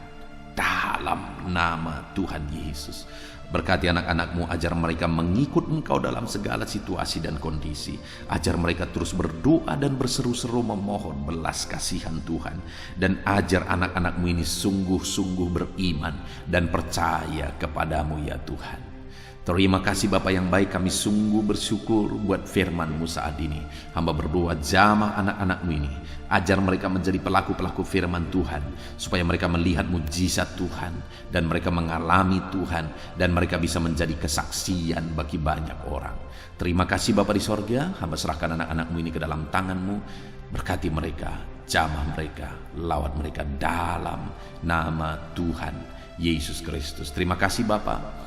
dalam nama Tuhan Yesus. Berkati anak-anak-Mu, ajar mereka mengikut Engkau dalam segala situasi dan kondisi. Ajar mereka terus berdoa dan berseru-seru memohon belas kasihan Tuhan. Dan ajar anak-anak-Mu ini sungguh-sungguh beriman dan percaya kepadamu ya Tuhan. Terima kasih Bapa yang baik, kami sungguh bersyukur buat firman-Mu saat ini. Hamba berdoa, jamah anak-anak-Mu ini, ajar mereka menjadi pelaku-pelaku firman Tuhan, supaya mereka melihat mujizat Tuhan, dan mereka mengalami Tuhan, dan mereka bisa menjadi kesaksian bagi banyak orang. Terima kasih Bapa di sorga, hamba serahkan anak-anak-Mu ini ke dalam tangan-Mu. Berkati mereka, jamah mereka, lawat mereka dalam nama Tuhan Yesus Kristus. Terima kasih Bapa.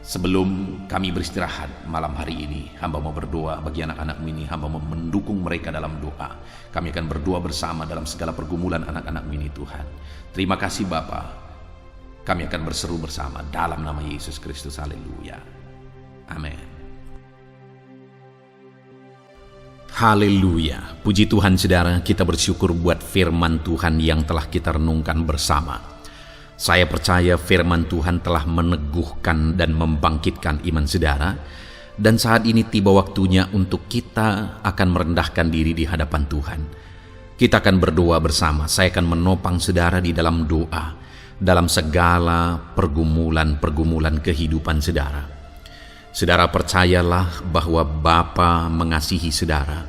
Sebelum kami beristirahat malam hari ini, hamba mau berdoa bagi anak-anak-Mu ini. Hamba mau mendukung mereka dalam doa. Kami akan berdoa bersama dalam segala pergumulan anak-anak-Mu ini Tuhan. Terima kasih Bapa. Kami akan berseru bersama dalam nama Yesus Kristus. Haleluya. Amin. Haleluya. Puji Tuhan saudara, kita bersyukur buat firman Tuhan yang telah kita renungkan bersama. Saya percaya firman Tuhan telah meneguhkan dan membangkitkan iman saudara. Dan saat ini tiba waktunya untuk kita akan merendahkan diri di hadapan Tuhan. Kita akan berdoa bersama. Saya akan menopang saudara di dalam doa, dalam segala pergumulan-pergumulan kehidupan saudara. Saudara percayalah bahwa Bapa mengasihi saudara.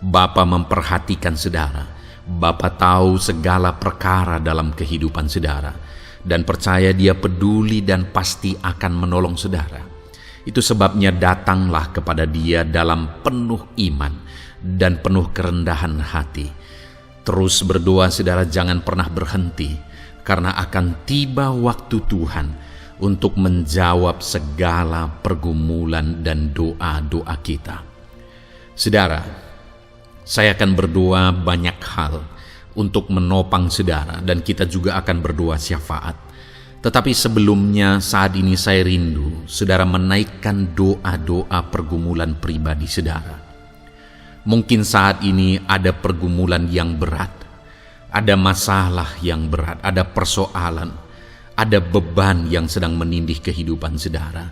Bapa memperhatikan saudara. Bapa tahu segala perkara dalam kehidupan saudara. Dan percaya Dia peduli dan pasti akan menolong saudara. Itu sebabnya datanglah kepada Dia dalam penuh iman dan penuh kerendahan hati. Terus berdoa saudara, jangan pernah berhenti, karena akan tiba waktu Tuhan untuk menjawab segala pergumulan dan doa-doa kita. Saudara, saya akan berdoa banyak hal untuk menopang saudara, dan kita juga akan berdoa syafaat. Tetapi sebelumnya saat ini saya rindu saudara menaikkan doa-doa pergumulan pribadi saudara. Mungkin saat ini ada pergumulan yang berat, ada masalah yang berat, ada persoalan, ada beban yang sedang menindih kehidupan saudara.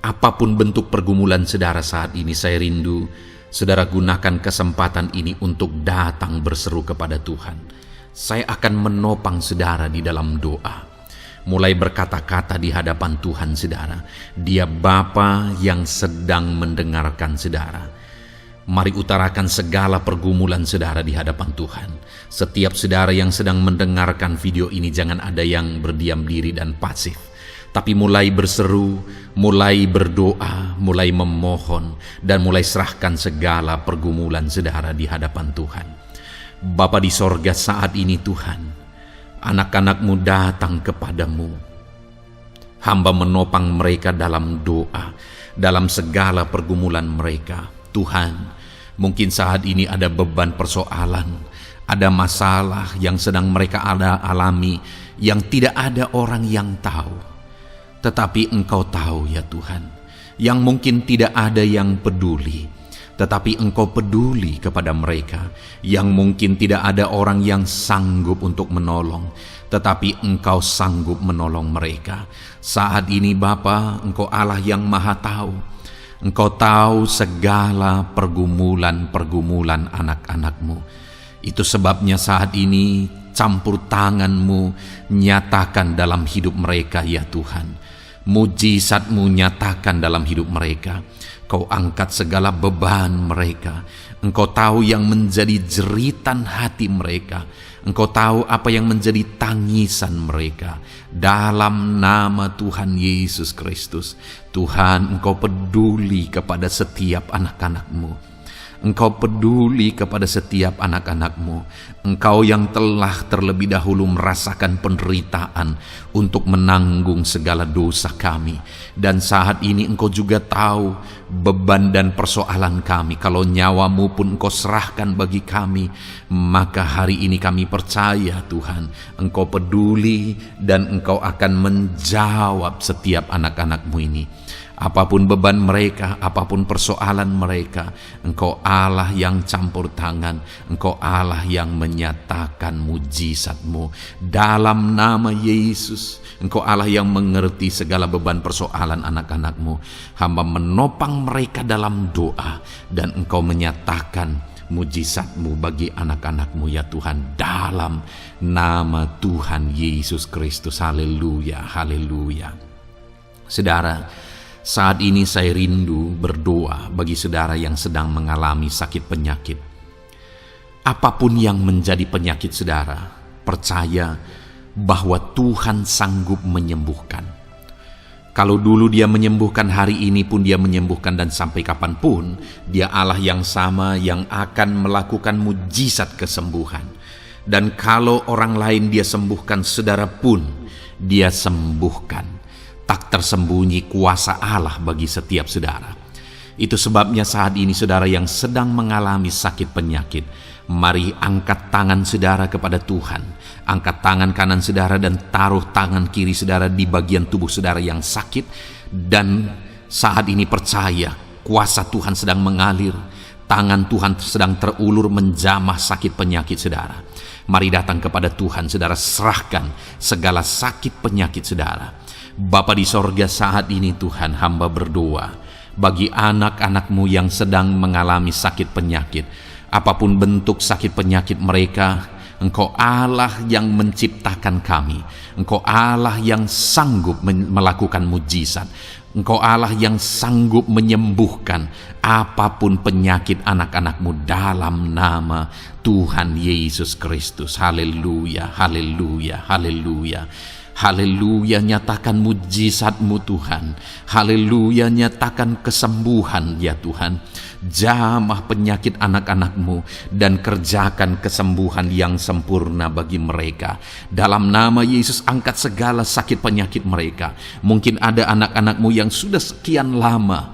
Apapun bentuk pergumulan saudara saat ini, saya rindu saudara gunakan kesempatan ini untuk datang berseru kepada Tuhan. Saya akan menopang saudara di dalam doa. Mulai berkata-kata di hadapan Tuhan saudara. Dia Bapa yang sedang mendengarkan saudara. Mari utarakan segala pergumulan saudara di hadapan Tuhan. Setiap saudara yang sedang mendengarkan video ini, jangan ada yang berdiam diri dan pasif. Tapi mulai berseru, mulai berdoa, mulai memohon, dan mulai serahkan segala pergumulan saudara di hadapan Tuhan. Bapa di sorga, saat ini Tuhan, anak-anak-Mu datang kepadamu. Hamba menopang mereka dalam doa, dalam segala pergumulan mereka. Tuhan, mungkin saat ini ada beban persoalan, ada masalah yang sedang mereka alami, yang tidak ada orang yang tahu. Tetapi Engkau tahu ya Tuhan, yang mungkin tidak ada yang peduli, tetapi Engkau peduli kepada mereka. Yang mungkin tidak ada orang yang sanggup untuk menolong, tetapi Engkau sanggup menolong mereka. Saat ini Bapa, Engkau Allah yang Maha Tahu. Engkau tahu segala pergumulan-pergumulan anak-anak-Mu. Itu sebabnya saat ini campur tangan-Mu nyatakan dalam hidup mereka ya Tuhan. Mujizat-Mu nyatakan dalam hidup mereka. Kau angkat segala beban mereka. Engkau tahu yang menjadi jeritan hati mereka. Engkau tahu apa yang menjadi tangisan mereka. Dalam nama Tuhan Yesus Kristus, Tuhan, Engkau peduli kepada setiap anak-anak-Mu. Engkau peduli kepada setiap anak-anak-Mu. Engkau yang telah terlebih dahulu merasakan penderitaan untuk menanggung segala dosa kami. Dan saat ini Engkau juga tahu beban dan persoalan kami. Kalau nyawa-Mu pun Engkau serahkan bagi kami, maka hari ini kami percaya Tuhan, Engkau peduli dan Engkau akan menjawab setiap anak-anak-Mu ini. Apapun beban mereka, apapun persoalan mereka, Engkau Allah yang campur tangan, Engkau Allah yang menyatakan mujizat-Mu. Dalam nama Yesus, Engkau Allah yang mengerti segala beban persoalan anak-anak-Mu. Hamba menopang mereka dalam doa, dan Engkau menyatakan mujizat-Mu bagi anak-anak-Mu ya Tuhan, dalam nama Tuhan Yesus Kristus. Haleluya, haleluya. Saudara, saat ini saya rindu berdoa bagi saudara yang sedang mengalami sakit penyakit. Apapun yang menjadi penyakit saudara, percaya bahwa Tuhan sanggup menyembuhkan. Kalau dulu Dia menyembuhkan, hari ini pun Dia menyembuhkan, dan sampai kapanpun Dia Allah yang sama yang akan melakukan mujizat kesembuhan. Dan kalau orang lain Dia sembuhkan, saudara pun Dia sembuhkan. Tak tersembunyi kuasa Allah bagi setiap saudara. Itu sebabnya saat ini saudara yang sedang mengalami sakit penyakit, mari angkat tangan saudara kepada Tuhan. Angkat tangan kanan saudara dan taruh tangan kiri saudara di bagian tubuh saudara yang sakit. Dan saat ini percaya kuasa Tuhan sedang mengalir. Tangan Tuhan sedang terulur menjamah sakit penyakit saudara. Mari datang kepada Tuhan saudara, serahkan segala sakit penyakit saudara. Bapa di sorga, saat ini Tuhan, hamba berdoa bagi anak-anak-Mu yang sedang mengalami sakit penyakit. Apapun bentuk sakit penyakit mereka, Engkau Allah yang menciptakan kami. Engkau Allah yang sanggup melakukan mujizat. Engkau Allah yang sanggup menyembuhkan apapun penyakit anak-anak-Mu dalam nama Tuhan Yesus Kristus. Haleluya, haleluya, haleluya. Haleluya, nyatakan mujizat-Mu Tuhan. Haleluya, nyatakan kesembuhan ya Tuhan. Jamah penyakit anak-anak-Mu dan kerjakan kesembuhan yang sempurna bagi mereka. Dalam nama Yesus, angkat segala sakit penyakit mereka. Mungkin ada anak-anak-Mu yang sudah sekian lama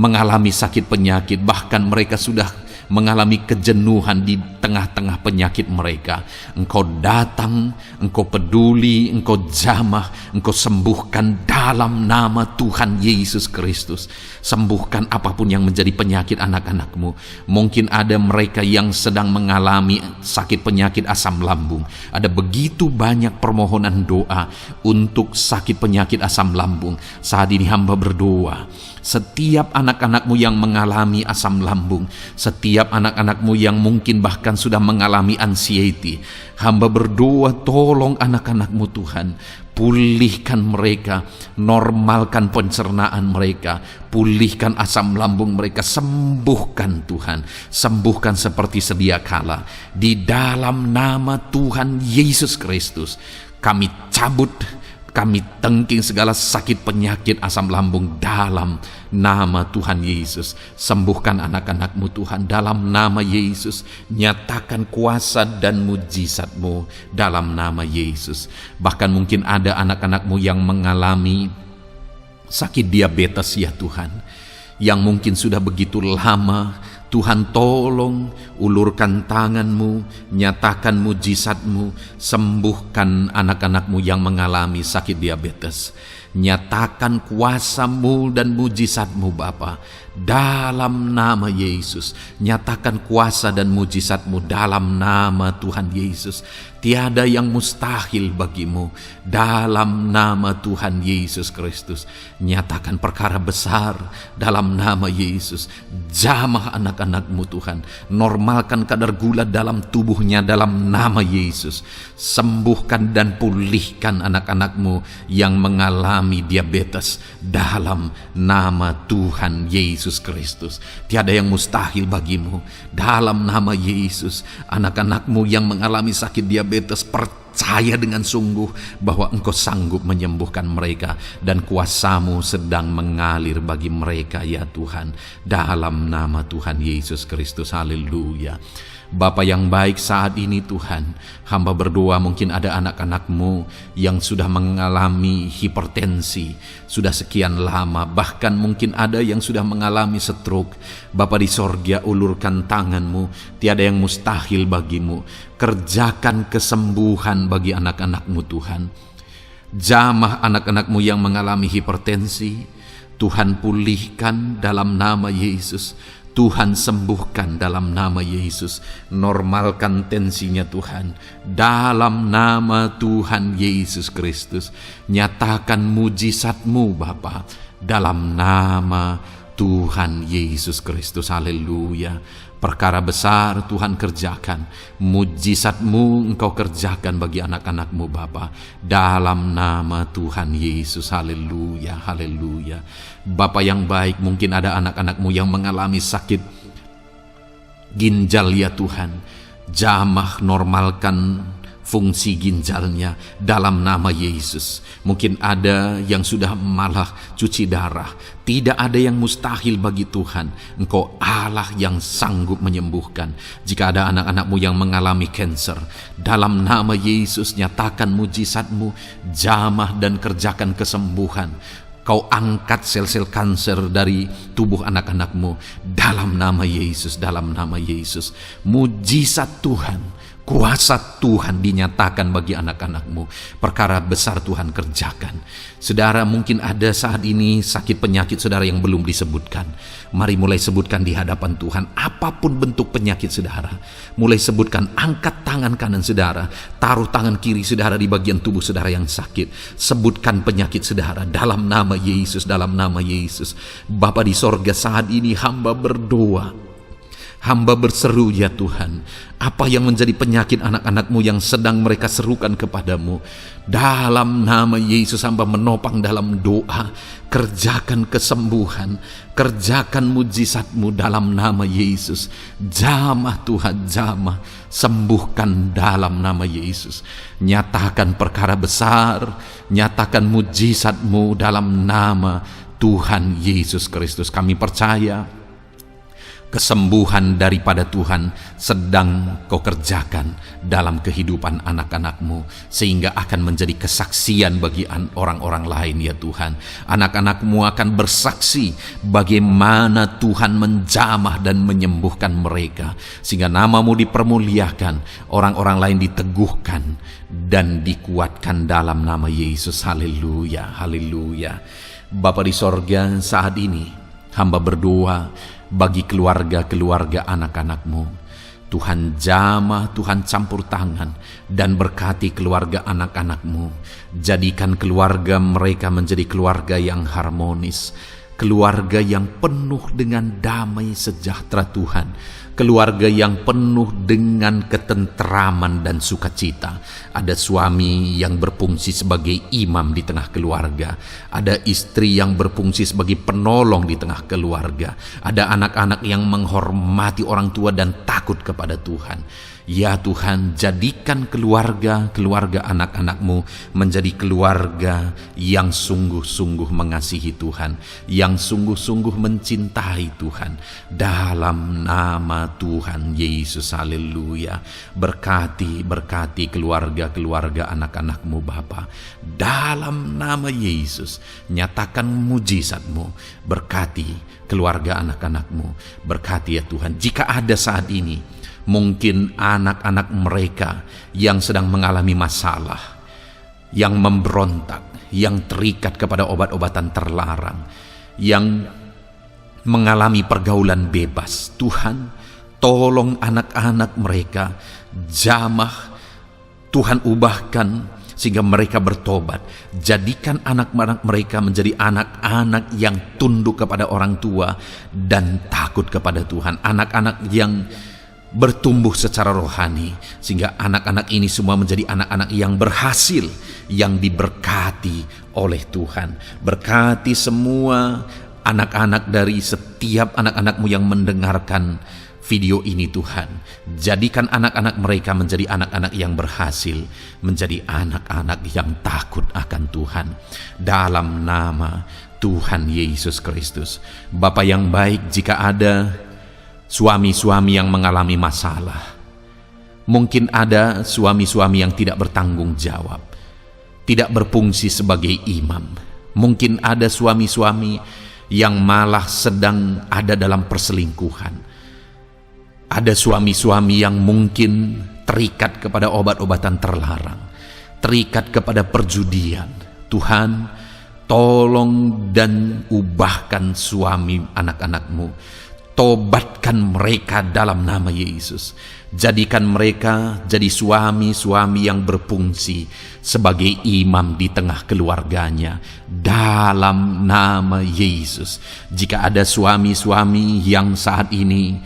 mengalami sakit penyakit, bahkan mereka sudah mengalami kejenuhan di tengah-tengah penyakit mereka. Engkau datang, Engkau peduli, Engkau jamah, Engkau sembuhkan dalam nama Tuhan Yesus Kristus. Sembuhkan apapun yang menjadi penyakit anak-anak-Mu. Mungkin ada mereka yang sedang mengalami sakit penyakit asam lambung. Ada begitu banyak permohonan doa untuk sakit penyakit asam lambung. Saat ini hamba berdoa, setiap anak-anak-Mu yang mengalami asam lambung, setiap anak-anak-Mu yang mungkin bahkan sudah mengalami anxiety, hamba berdoa, tolong anak-anak-Mu Tuhan, pulihkan mereka, normalkan pencernaan mereka, pulihkan asam lambung mereka, sembuhkan Tuhan, sembuhkan seperti sedia kala. Di dalam nama Tuhan Yesus Kristus, kami cabut, kami tengking segala sakit penyakit asam lambung dalam nama Tuhan Yesus. Sembuhkan anak-anak-Mu Tuhan dalam nama Yesus. Nyatakan kuasa dan mujizat-Mu dalam nama Yesus. Bahkan mungkin ada anak-anak-Mu yang mengalami sakit diabetes ya Tuhan, yang mungkin sudah begitu lama. Tuhan, tolong ulurkan tangan-Mu, nyatakan mujizat-Mu, sembuhkan anak-anak-Mu yang mengalami sakit diabetes. Nyatakan kuasa-Mu dan mujizat-Mu Bapa, dalam nama Yesus. Nyatakan kuasa dan mujizat-Mu dalam nama Tuhan Yesus. Tiada yang mustahil bagi-Mu, dalam nama Tuhan Yesus Kristus. Nyatakan perkara besar dalam nama Yesus. Jamah anak-anak-Mu Tuhan, normalkan kadar gula dalam tubuhnya dalam nama Yesus. Sembuhkan dan pulihkan anak-anak-Mu yang mengalami diabetes dalam nama Tuhan Yesus Kristus. Tiada yang mustahil bagi-Mu, dalam nama Yesus. Anak-anak-Mu yang mengalami sakit diabetes, percaya dengan sungguh bahwa Engkau sanggup menyembuhkan mereka, dan kuasa-Mu sedang mengalir bagi mereka ya Tuhan, dalam nama Tuhan Yesus Kristus. Haleluya. Bapa yang baik, saat ini Tuhan, hamba berdoa mungkin ada anak-anak-Mu yang sudah mengalami hipertensi sudah sekian lama, bahkan mungkin ada yang sudah mengalami stroke. Bapa di sorga, ulurkan tangan-Mu, tiada yang mustahil bagi-Mu. Kerjakan kesembuhan bagi anak-anak-Mu Tuhan. Jamah anak-anak-Mu yang mengalami hipertensi, Tuhan pulihkan dalam nama Yesus. Tuhan sembuhkan dalam nama Yesus. Normalkan tensinya Tuhan, dalam nama Tuhan Yesus Kristus. Nyatakan mujizat-Mu Bapa, dalam nama Tuhan Yesus Kristus. Haleluya. Perkara besar Tuhan kerjakan, mujizat-Mu Engkau kerjakan bagi anak-anak-Mu Bapa, dalam nama Tuhan Yesus. Haleluya, haleluya. Bapa yang baik, mungkin ada anak-anak-Mu yang mengalami sakit ginjal ya Tuhan. Jamah normalkan fungsi ginjalnya dalam nama Yesus. Mungkin ada yang sudah malah cuci darah. Tidak ada yang mustahil bagi Tuhan. Engkau Allah yang sanggup menyembuhkan. Jika ada anak-anak-Mu yang mengalami kanker, dalam nama Yesus nyatakan mujizat-Mu, jamah dan kerjakan kesembuhan. Kau angkat sel-sel kanker dari tubuh anak-anak-Mu dalam nama Yesus, dalam nama Yesus. Mujizat Tuhan, kuasa Tuhan dinyatakan bagi anak-anak-Mu. Perkara besar Tuhan kerjakan. Saudara, mungkin ada saat ini sakit penyakit saudara yang belum disebutkan. Mari mulai sebutkan di hadapan Tuhan. Apapun bentuk penyakit saudara, mulai sebutkan. Angkat tangan kanan saudara, taruh tangan kiri saudara di bagian tubuh saudara yang sakit. Sebutkan penyakit saudara dalam nama Yesus, dalam nama Yesus. Bapa di sorga, saat ini hamba berdoa, hamba berseru ya Tuhan, apa yang menjadi penyakit anak-anak-Mu yang sedang mereka serukan kepadamu, dalam nama Yesus hamba menopang dalam doa. Kerjakan kesembuhan, kerjakan mujizat-Mu dalam nama Yesus. Jamah Tuhan, jamah, sembuhkan dalam nama Yesus. Nyatakan perkara besar, nyatakan mujizat-Mu dalam nama Tuhan Yesus Kristus. Kami percaya kesembuhan daripada Tuhan sedang Kau kerjakan dalam kehidupan anak-anak-Mu, sehingga akan menjadi kesaksian bagi orang-orang lain ya Tuhan. Anak-anak-Mu akan bersaksi bagaimana Tuhan menjamah dan menyembuhkan mereka, sehingga nama-Mu dipermuliakan, orang-orang lain diteguhkan dan dikuatkan dalam nama Yesus. Haleluya, haleluya. Bapa di sorga, saat ini hamba berdoa bagi keluarga-keluarga anak-anak-Mu. Tuhan jamah, Tuhan campur tangan dan berkati keluarga anak-anak-Mu. Jadikan keluarga mereka menjadi keluarga yang harmonis, keluarga yang penuh dengan damai sejahtera Tuhan, keluarga yang penuh dengan ketentraman dan sukacita. Ada suami yang berfungsi sebagai imam di tengah keluarga, ada istri yang berfungsi sebagai penolong di tengah keluarga, ada anak-anak yang menghormati orang tua dan takut kepada Tuhan. Ya Tuhan, jadikan keluarga anak-anak-Mu menjadi keluarga yang sungguh-sungguh mengasihi Tuhan, yang sungguh-sungguh mencintai Tuhan, dalam nama Tuhan Yesus. Haleluya. Berkati keluarga anak-anak-Mu Bapa, dalam nama Yesus. Nyatakan mujizat-Mu, berkati keluarga anak-anak-Mu, berkati ya Tuhan. Jika ada saat ini mungkin anak-anak mereka yang sedang mengalami masalah, yang memberontak, yang terikat kepada obat-obatan terlarang, yang mengalami pergaulan bebas. Tuhan, tolong anak-anak mereka, jamah Tuhan, ubahkan sehingga mereka bertobat. Jadikan anak-anak mereka menjadi anak-anak yang tunduk kepada orang tua dan takut kepada Tuhan. Anak-anak yang bertumbuh secara rohani, sehingga anak-anak ini semua menjadi anak-anak yang berhasil, yang diberkati oleh Tuhan. Berkati semua anak-anak dari setiap anak-anak-Mu yang mendengarkan video ini Tuhan. Jadikan anak-anak mereka menjadi anak-anak yang berhasil, menjadi anak-anak yang takut akan Tuhan. Dalam nama Tuhan Yesus Kristus. Bapa yang baik, jika ada suami-suami yang mengalami masalah, mungkin ada suami-suami yang tidak bertanggung jawab, tidak berfungsi sebagai imam. Mungkin ada suami-suami yang malah sedang ada dalam perselingkuhan. Ada suami-suami yang mungkin terikat kepada obat-obatan terlarang, terikat kepada perjudian. Tuhan, tolong dan ubahkan suami anak-anak-Mu. Tobatkan mereka dalam nama Yesus. Jadikan mereka jadi suami-suami yang berfungsi sebagai imam di tengah keluarganya, dalam nama Yesus. Jika ada suami-suami yang saat ini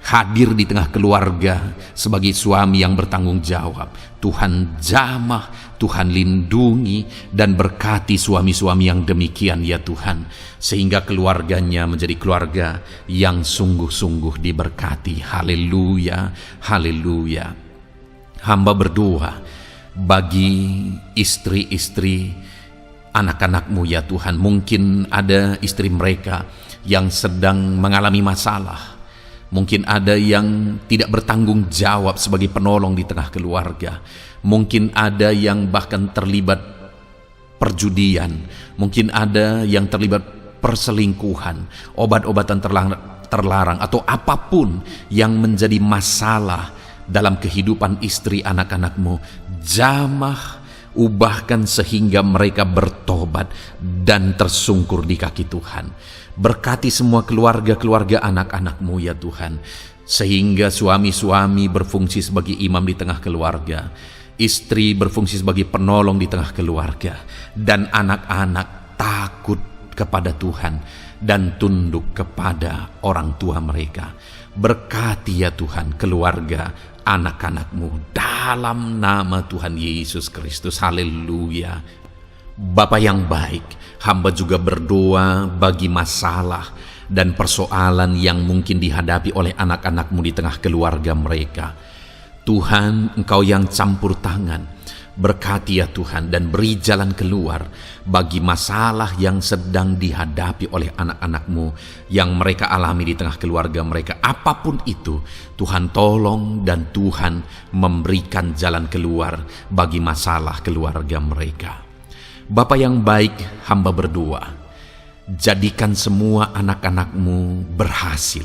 hadir di tengah keluarga sebagai suami yang bertanggung jawab, Tuhan jamah, Tuhan lindungi dan berkati suami-suami yang demikian ya Tuhan, sehingga keluarganya menjadi keluarga yang sungguh-sungguh diberkati. Haleluya, haleluya. Hamba berdoa bagi istri-istri anak-anak-Mu ya Tuhan. Mungkin ada istri mereka yang sedang mengalami masalah. Mungkin ada yang tidak bertanggung jawab sebagai penolong di tengah keluarga. Mungkin ada yang bahkan terlibat perjudian. Mungkin ada yang terlibat perselingkuhan, obat-obatan terlarang, atau apapun yang menjadi masalah dalam kehidupan istri anak-anak-Mu. Jamah, ubahkan sehingga mereka bertobat dan tersungkur di kaki Tuhan. Berkati semua keluarga-keluarga anak-anak-Mu ya Tuhan, sehingga suami-suami berfungsi sebagai imam di tengah keluarga, istri berfungsi sebagai penolong di tengah keluarga, dan anak-anak takut kepada Tuhan dan tunduk kepada orang tua mereka. Berkati ya Tuhan keluarga anak-anak-Mu dalam nama Tuhan Yesus Kristus. Haleluya. Bapa yang baik, hamba juga berdoa bagi masalah dan persoalan yang mungkin dihadapi oleh anak-anak-Mu di tengah keluarga mereka. Tuhan, Engkau yang campur tangan, berkati ya Tuhan dan beri jalan keluar bagi masalah yang sedang dihadapi oleh anak-anak-Mu yang mereka alami di tengah keluarga mereka. Apapun itu, Tuhan tolong dan Tuhan memberikan jalan keluar bagi masalah keluarga mereka. Bapa yang baik, hamba berdoa, jadikan semua anak-anak-Mu berhasil.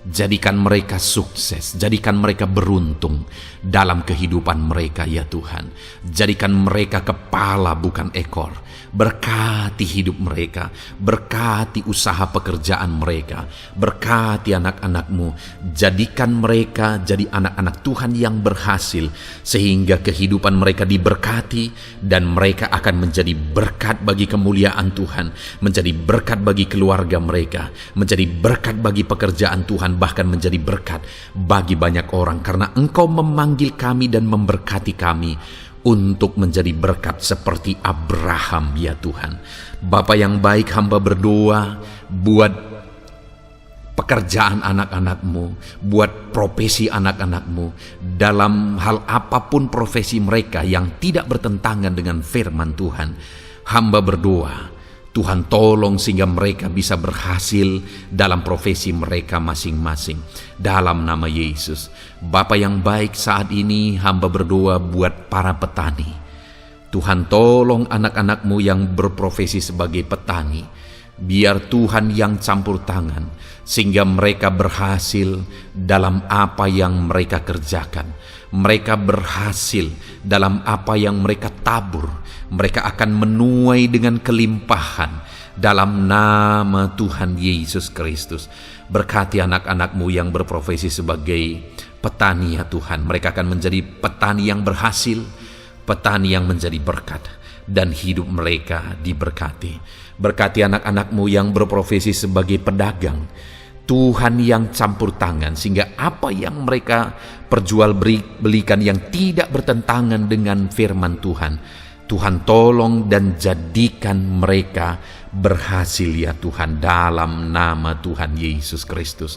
Jadikan mereka sukses, jadikan mereka beruntung dalam kehidupan mereka ya Tuhan. Jadikan mereka kepala bukan ekor. Berkati hidup mereka, berkati usaha pekerjaan mereka, berkati anak-anak-Mu. Jadikan mereka jadi anak-anak Tuhan yang berhasil, sehingga kehidupan mereka diberkati dan mereka akan menjadi berkat bagi kemuliaan Tuhan, menjadi berkat bagi keluarga mereka, menjadi berkat bagi pekerjaan Tuhan, bahkan menjadi berkat bagi banyak orang, karena Engkau memanggil kami dan memberkati kami untuk menjadi berkat seperti Abraham ya Tuhan. Bapa yang baik, hamba berdoa buat pekerjaan anak-anak-Mu, buat profesi anak-anak-Mu, dalam hal apapun profesi mereka yang tidak bertentangan dengan firman Tuhan. Hamba berdoa, Tuhan tolong sehingga mereka bisa berhasil dalam profesi mereka masing-masing. Dalam nama Yesus. Bapa yang baik, saat ini hamba berdoa buat para petani. Tuhan tolong anak-anak-Mu yang berprofesi sebagai petani. Biar Tuhan yang campur tangan, sehingga mereka berhasil dalam apa yang mereka kerjakan. Mereka berhasil dalam apa yang mereka tabur. Mereka akan menuai dengan kelimpahan dalam nama Tuhan Yesus Kristus. Berkati anak-anak-Mu yang berprofesi sebagai petani ya Tuhan. Mereka akan menjadi petani yang berhasil, petani yang menjadi berkat, dan hidup mereka diberkati. Berkati anak-anak-Mu yang berprofesi sebagai pedagang, Tuhan yang campur tangan, sehingga apa yang mereka belikan yang tidak bertentangan dengan firman Tuhan, Tuhan tolong dan jadikan mereka berhasil ya Tuhan, dalam nama Tuhan Yesus Kristus.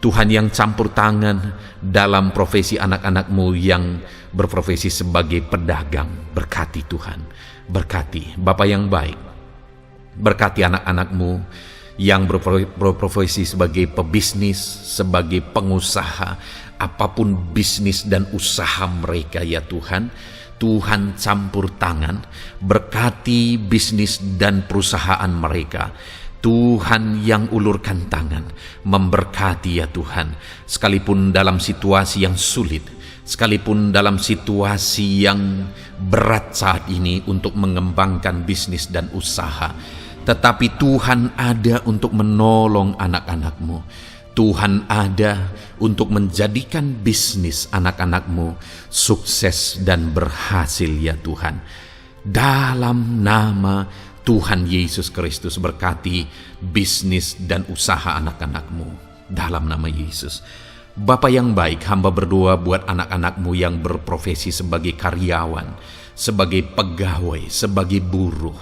Tuhan yang campur tangan dalam profesi anak-anak-Mu yang berprofesi sebagai pedagang, berkati Tuhan, berkati Bapa yang baik. Berkati anak-anak-Mu yang berprofesi sebagai pebisnis, sebagai pengusaha, apapun bisnis dan usaha mereka ya Tuhan. Tuhan campur tangan, berkati bisnis dan perusahaan mereka. Tuhan yang ulurkan tangan, memberkati ya Tuhan. Sekalipun dalam situasi yang sulit, sekalipun dalam situasi yang berat saat ini untuk mengembangkan bisnis dan usaha, tetapi Tuhan ada untuk menolong anak-anak-Mu. Tuhan ada untuk menjadikan bisnis anak-anak-Mu sukses dan berhasil ya Tuhan. Dalam nama Tuhan Yesus Kristus, berkati bisnis dan usaha anak-anak-Mu dalam nama Yesus. Bapa yang baik, hamba berdoa buat anak-anak-Mu yang berprofesi sebagai karyawan, sebagai pegawai, sebagai buruh.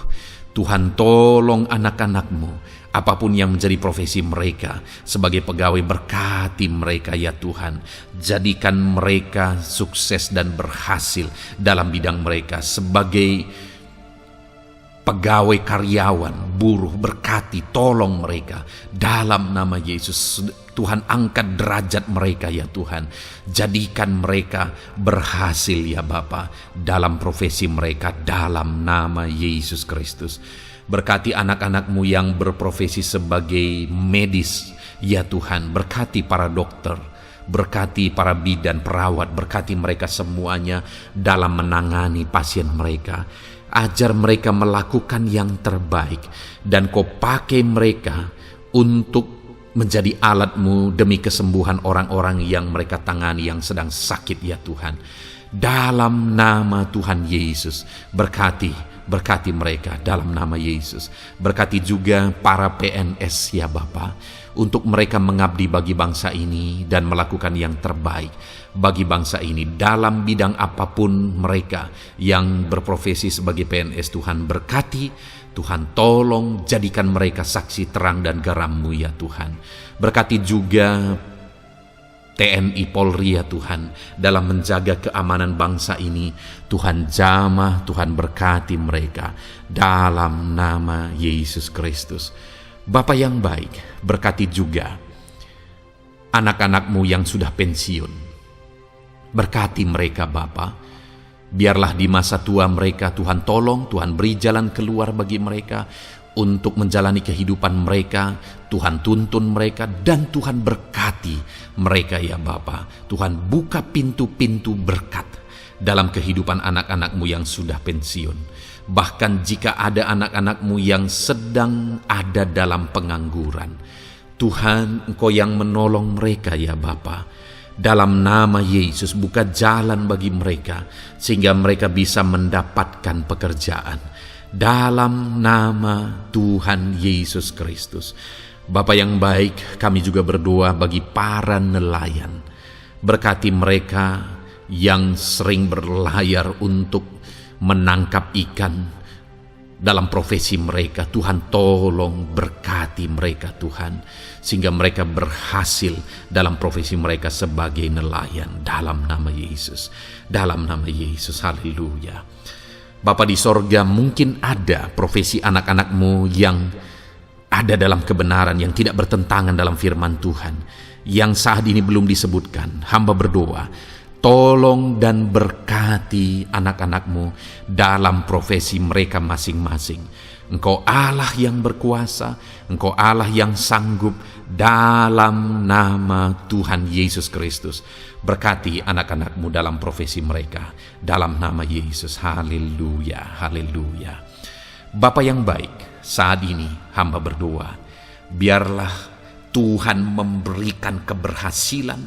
Tuhan tolong anak-anak-Mu, apapun yang menjadi profesi mereka, sebagai pegawai berkati mereka ya Tuhan. Jadikan mereka sukses dan berhasil dalam bidang mereka. Sebagai pegawai karyawan, buruh, berkati, tolong mereka dalam nama Yesus. Tuhan angkat derajat mereka ya Tuhan. Jadikan mereka berhasil ya Bapa dalam profesi mereka dalam nama Yesus Kristus. Berkati anak-anak-Mu yang berprofesi sebagai medis ya Tuhan. Berkati para dokter, berkati para bidan, perawat, berkati mereka semuanya dalam menangani pasien mereka. Ajar mereka melakukan yang terbaik, dan Kau pakai mereka untuk menjadi alat-Mu demi kesembuhan orang-orang yang mereka tangani yang sedang sakit ya Tuhan. Dalam nama Tuhan Yesus, berkati mereka dalam nama Yesus. Berkati juga para PNS ya Bapa, untuk mereka mengabdi bagi bangsa ini dan melakukan yang terbaik bagi bangsa ini dalam bidang apapun mereka yang berprofesi sebagai PNS. Tuhan berkati, Tuhan tolong jadikan mereka saksi terang dan garam-Mu ya Tuhan. Berkati juga TNI Polri ya Tuhan dalam menjaga keamanan bangsa ini. Tuhan jamah, Tuhan berkati mereka dalam nama Yesus Kristus. Bapa yang baik, berkati juga anak-anak-Mu yang sudah pensiun. Berkati mereka Bapa. Biarlah di masa tua mereka Tuhan tolong, Tuhan beri jalan keluar bagi mereka untuk menjalani kehidupan mereka. Tuhan tuntun mereka dan Tuhan berkati mereka ya Bapa. Tuhan buka pintu-pintu berkat dalam kehidupan anak-anak-Mu yang sudah pensiun. Bahkan jika ada anak-anak-Mu yang sedang ada dalam pengangguran, Tuhan Engkau yang menolong mereka ya Bapa. Dalam nama Yesus, buka jalan bagi mereka sehingga mereka bisa mendapatkan pekerjaan. Dalam nama Tuhan Yesus Kristus. Bapa yang baik, kami juga berdoa bagi para nelayan. Berkati mereka yang sering berlayar untuk menangkap ikan dalam profesi mereka. Tuhan tolong berkati mereka Tuhan, sehingga mereka berhasil dalam profesi mereka sebagai nelayan dalam nama Yesus. Dalam nama Yesus, haleluya. Bapa di sorga, mungkin ada profesi anak-anak-Mu yang ada dalam kebenaran, yang tidak bertentangan dalam firman Tuhan, yang saat ini belum disebutkan. Hamba berdoa, tolong dan berkati anak-anak-Mu dalam profesi mereka masing-masing. Engkau Allah yang berkuasa, Engkau Allah yang sanggup, dalam nama Tuhan Yesus Kristus. Berkati anak-anak-Mu dalam profesi mereka, dalam nama Yesus. Haleluya, haleluya. Bapa yang baik, saat ini hamba berdoa, biarlah Tuhan memberikan keberhasilan,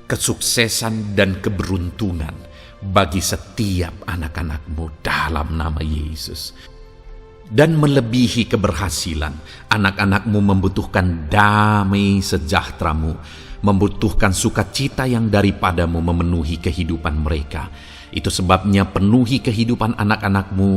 kesuksesan dan keberuntungan bagi setiap anak-anak-Mu dalam nama Yesus. Dan melebihi keberhasilan, anak-anak-Mu membutuhkan damai sejahtera-Mu, membutuhkan sukacita yang daripada-Mu memenuhi kehidupan mereka. Itu sebabnya penuhi kehidupan anak-anak-Mu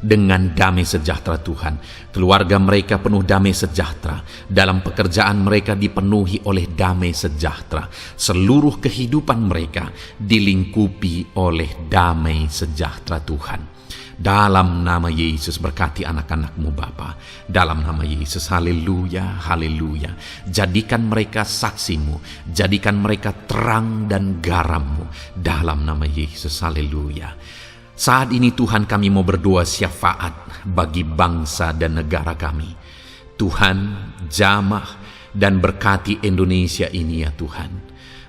dengan damai sejahtera Tuhan. Keluarga mereka penuh damai sejahtera. Dalam pekerjaan mereka dipenuhi oleh damai sejahtera. Seluruh kehidupan mereka dilingkupi oleh damai sejahtera Tuhan. Dalam nama Yesus, berkati anak-anak-Mu Bapa. Dalam nama Yesus, haleluya, haleluya. Jadikan mereka saksi-Mu, jadikan mereka terang dan garam-Mu. Dalam nama Yesus, haleluya. Saat ini Tuhan, kami mau berdoa syafaat bagi bangsa dan negara kami. Tuhan, jamah dan berkati Indonesia ini ya Tuhan.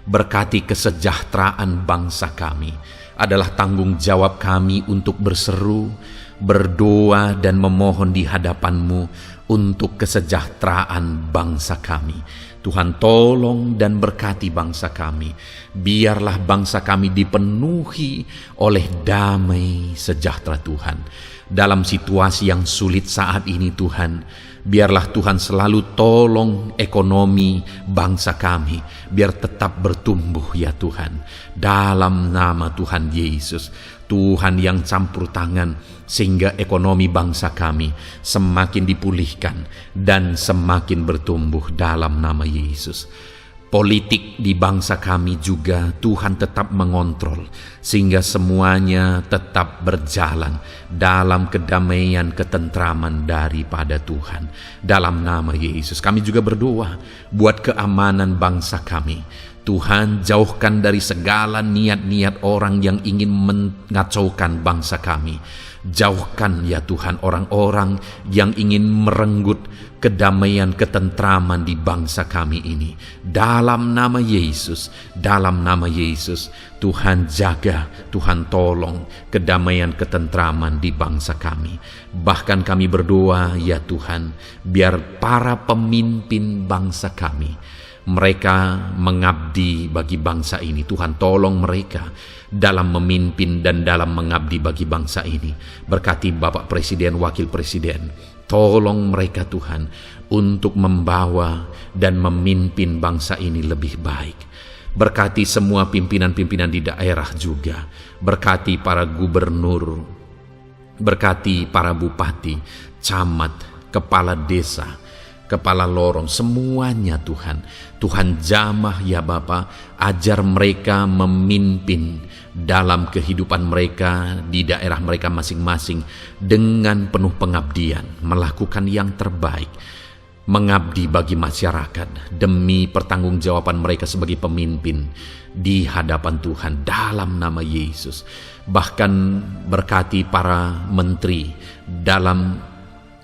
Berkati kesejahteraan bangsa kami. Adalah tanggung jawab kami untuk berseru, berdoa dan memohon di hadapan-Mu untuk kesejahteraan bangsa kami. Tuhan, tolong dan berkati bangsa kami. Biarlah bangsa kami dipenuhi oleh damai sejahtera Tuhan. Dalam situasi yang sulit saat ini Tuhan, biarlah Tuhan selalu tolong ekonomi bangsa kami, biar tetap bertumbuh ya Tuhan. Dalam nama Tuhan Yesus, Tuhan yang campur tangan, sehingga ekonomi bangsa kami semakin dipulihkan dan semakin bertumbuh dalam nama Yesus. Politik di bangsa kami juga Tuhan tetap mengontrol, sehingga semuanya tetap berjalan dalam kedamaian, ketentraman daripada Tuhan. Dalam nama Yesus kami juga berdoa buat keamanan bangsa kami. Tuhan, jauhkan dari segala niat-niat orang yang ingin mengacaukan bangsa kami. Jauhkan ya Tuhan orang-orang yang ingin merenggut kedamaian, ketentraman di bangsa kami ini. Dalam nama Yesus, dalam nama Yesus, Tuhan jaga, Tuhan tolong kedamaian, ketentraman di bangsa kami. Bahkan kami berdoa ya Tuhan, biar para pemimpin bangsa kami, mereka mengabdi bagi bangsa ini. Tuhan tolong mereka dalam memimpin dan dalam mengabdi bagi bangsa ini. Berkati Bapak Presiden, Wakil Presiden, tolong mereka Tuhan untuk membawa dan memimpin bangsa ini lebih baik. Berkati semua pimpinan-pimpinan di daerah juga. Berkati para gubernur, berkati para bupati, camat, kepala desa, kepala lorong, semuanya Tuhan. Tuhan jamah ya Bapa, ajar mereka memimpin dalam kehidupan mereka di daerah mereka masing-masing dengan penuh pengabdian, melakukan yang terbaik, mengabdi bagi masyarakat demi pertanggungjawaban mereka sebagai pemimpin di hadapan Tuhan dalam nama Yesus. Bahkan berkati para menteri dalam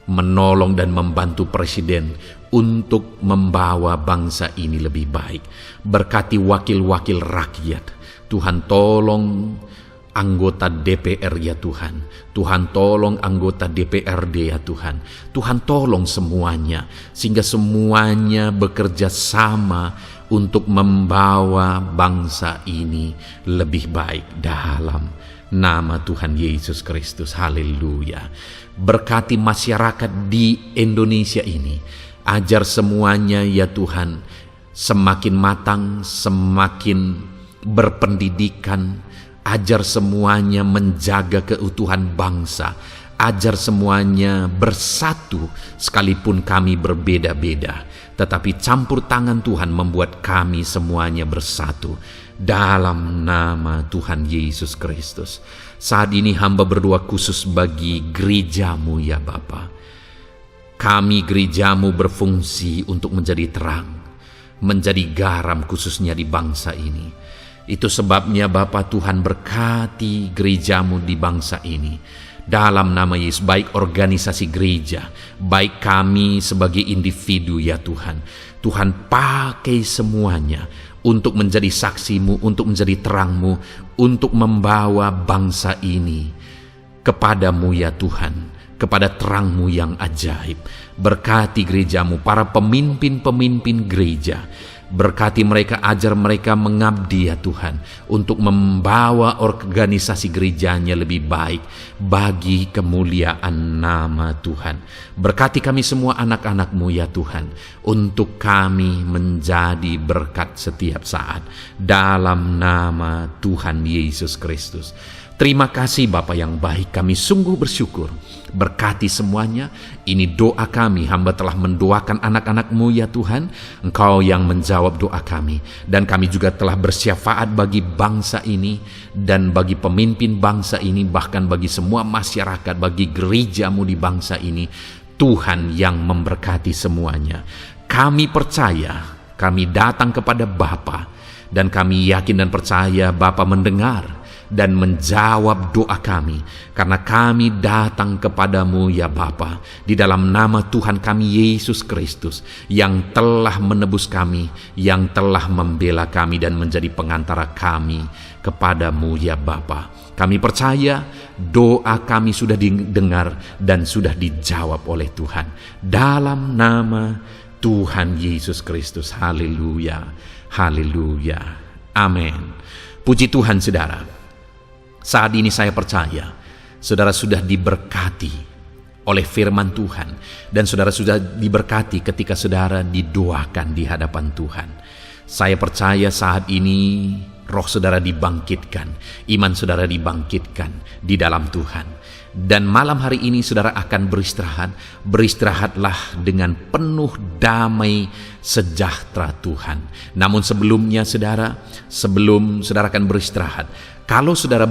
menolong dan membantu presiden untuk membawa bangsa ini lebih baik. Berkati wakil-wakil rakyat. Tuhan tolong anggota DPR ya Tuhan. Tuhan tolong anggota DPRD ya Tuhan. Tuhan tolong semuanya, sehingga semuanya bekerja sama untuk membawa bangsa ini lebih baik dalam nama Tuhan Yesus Kristus. Haleluya. Berkati masyarakat di Indonesia ini. Ajar semuanya ya Tuhan semakin matang, semakin berpendidikan. Ajar semuanya menjaga keutuhan bangsa. Ajar semuanya bersatu sekalipun kami berbeda-beda. Tetapi campur tangan Tuhan membuat kami semuanya bersatu. Dalam nama Tuhan Yesus Kristus. Saat ini hamba berdoa khusus bagi gerejamu ya Bapa. Kami gerejamu berfungsi untuk menjadi terang, menjadi garam khususnya di bangsa ini. Itu sebabnya Bapa Tuhan berkati gerejamu di bangsa ini. dalam nama Yesus, baik organisasi gereja, baik kami sebagai individu ya Tuhan. Tuhan pakai semuanya untuk menjadi saksi-Mu, untuk menjadi terang-Mu, untuk membawa bangsa ini kepadamu ya Tuhan, kepada terang-Mu yang ajaib. Berkati gereja-Mu, para pemimpin-pemimpin gereja. Berkati mereka, ajar mereka mengabdi ya Tuhan, untuk membawa organisasi gerejanya lebih baik bagi kemuliaan nama Tuhan. Berkati kami semua anak-anak-Mu ya Tuhan, untuk kami menjadi berkat setiap saat, dalam nama Tuhan Yesus Kristus. Terima kasih Bapa yang baik, kami sungguh bersyukur. Berkati semuanya. Ini doa kami, hamba telah mendoakan anak-anak-Mu ya Tuhan. Engkau yang menjawab doa kami. Dan kami juga telah bersyafaat bagi bangsa ini, dan bagi pemimpin bangsa ini, bahkan bagi semua masyarakat, bagi gereja-Mu di bangsa ini. Tuhan yang memberkati semuanya. Kami percaya, kami datang kepada Bapa, dan kami yakin dan percaya Bapa mendengar dan menjawab doa kami, karena kami datang kepadamu ya Bapa, di dalam nama Tuhan kami Yesus Kristus, yang telah menebus kami, yang telah membela kami dan menjadi pengantara kami kepadamu ya Bapa. Kami percaya doa kami sudah didengar dan sudah dijawab oleh Tuhan, dalam nama Tuhan Yesus Kristus. Haleluya, haleluya, amin. Puji Tuhan saudara. Saat ini saya percaya saudara sudah diberkati oleh firman Tuhan, dan saudara sudah diberkati ketika saudara didoakan di hadapan Tuhan. Saya percaya saat ini roh saudara dibangkitkan, iman saudara dibangkitkan di dalam Tuhan. Dan malam hari ini saudara akan beristirahat. Beristirahatlah dengan penuh damai sejahtera Tuhan. Namun sebelumnya saudara, sebelum saudara akan beristirahat, kalau saudara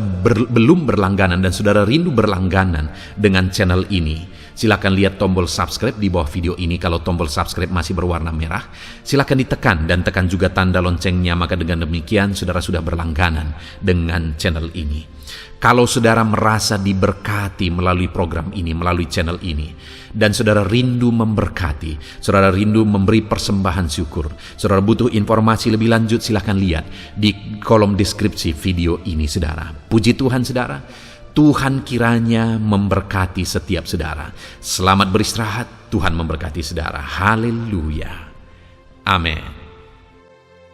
belum berlangganan dan saudara rindu berlangganan dengan channel ini, silakan lihat tombol subscribe di bawah video ini. Kalau tombol subscribe masih berwarna merah, silakan ditekan dan tekan juga tanda loncengnya, maka dengan demikian saudara sudah berlangganan dengan channel ini. Kalau saudara merasa diberkati melalui program ini, melalui channel ini, dan saudara rindu memberkati, saudara rindu memberi persembahan syukur, saudara butuh informasi lebih lanjut, silakan lihat di kolom deskripsi video ini saudara. Puji Tuhan saudara, Tuhan kiranya memberkati setiap saudara. Selamat beristirahat, Tuhan memberkati saudara. Haleluya, amin.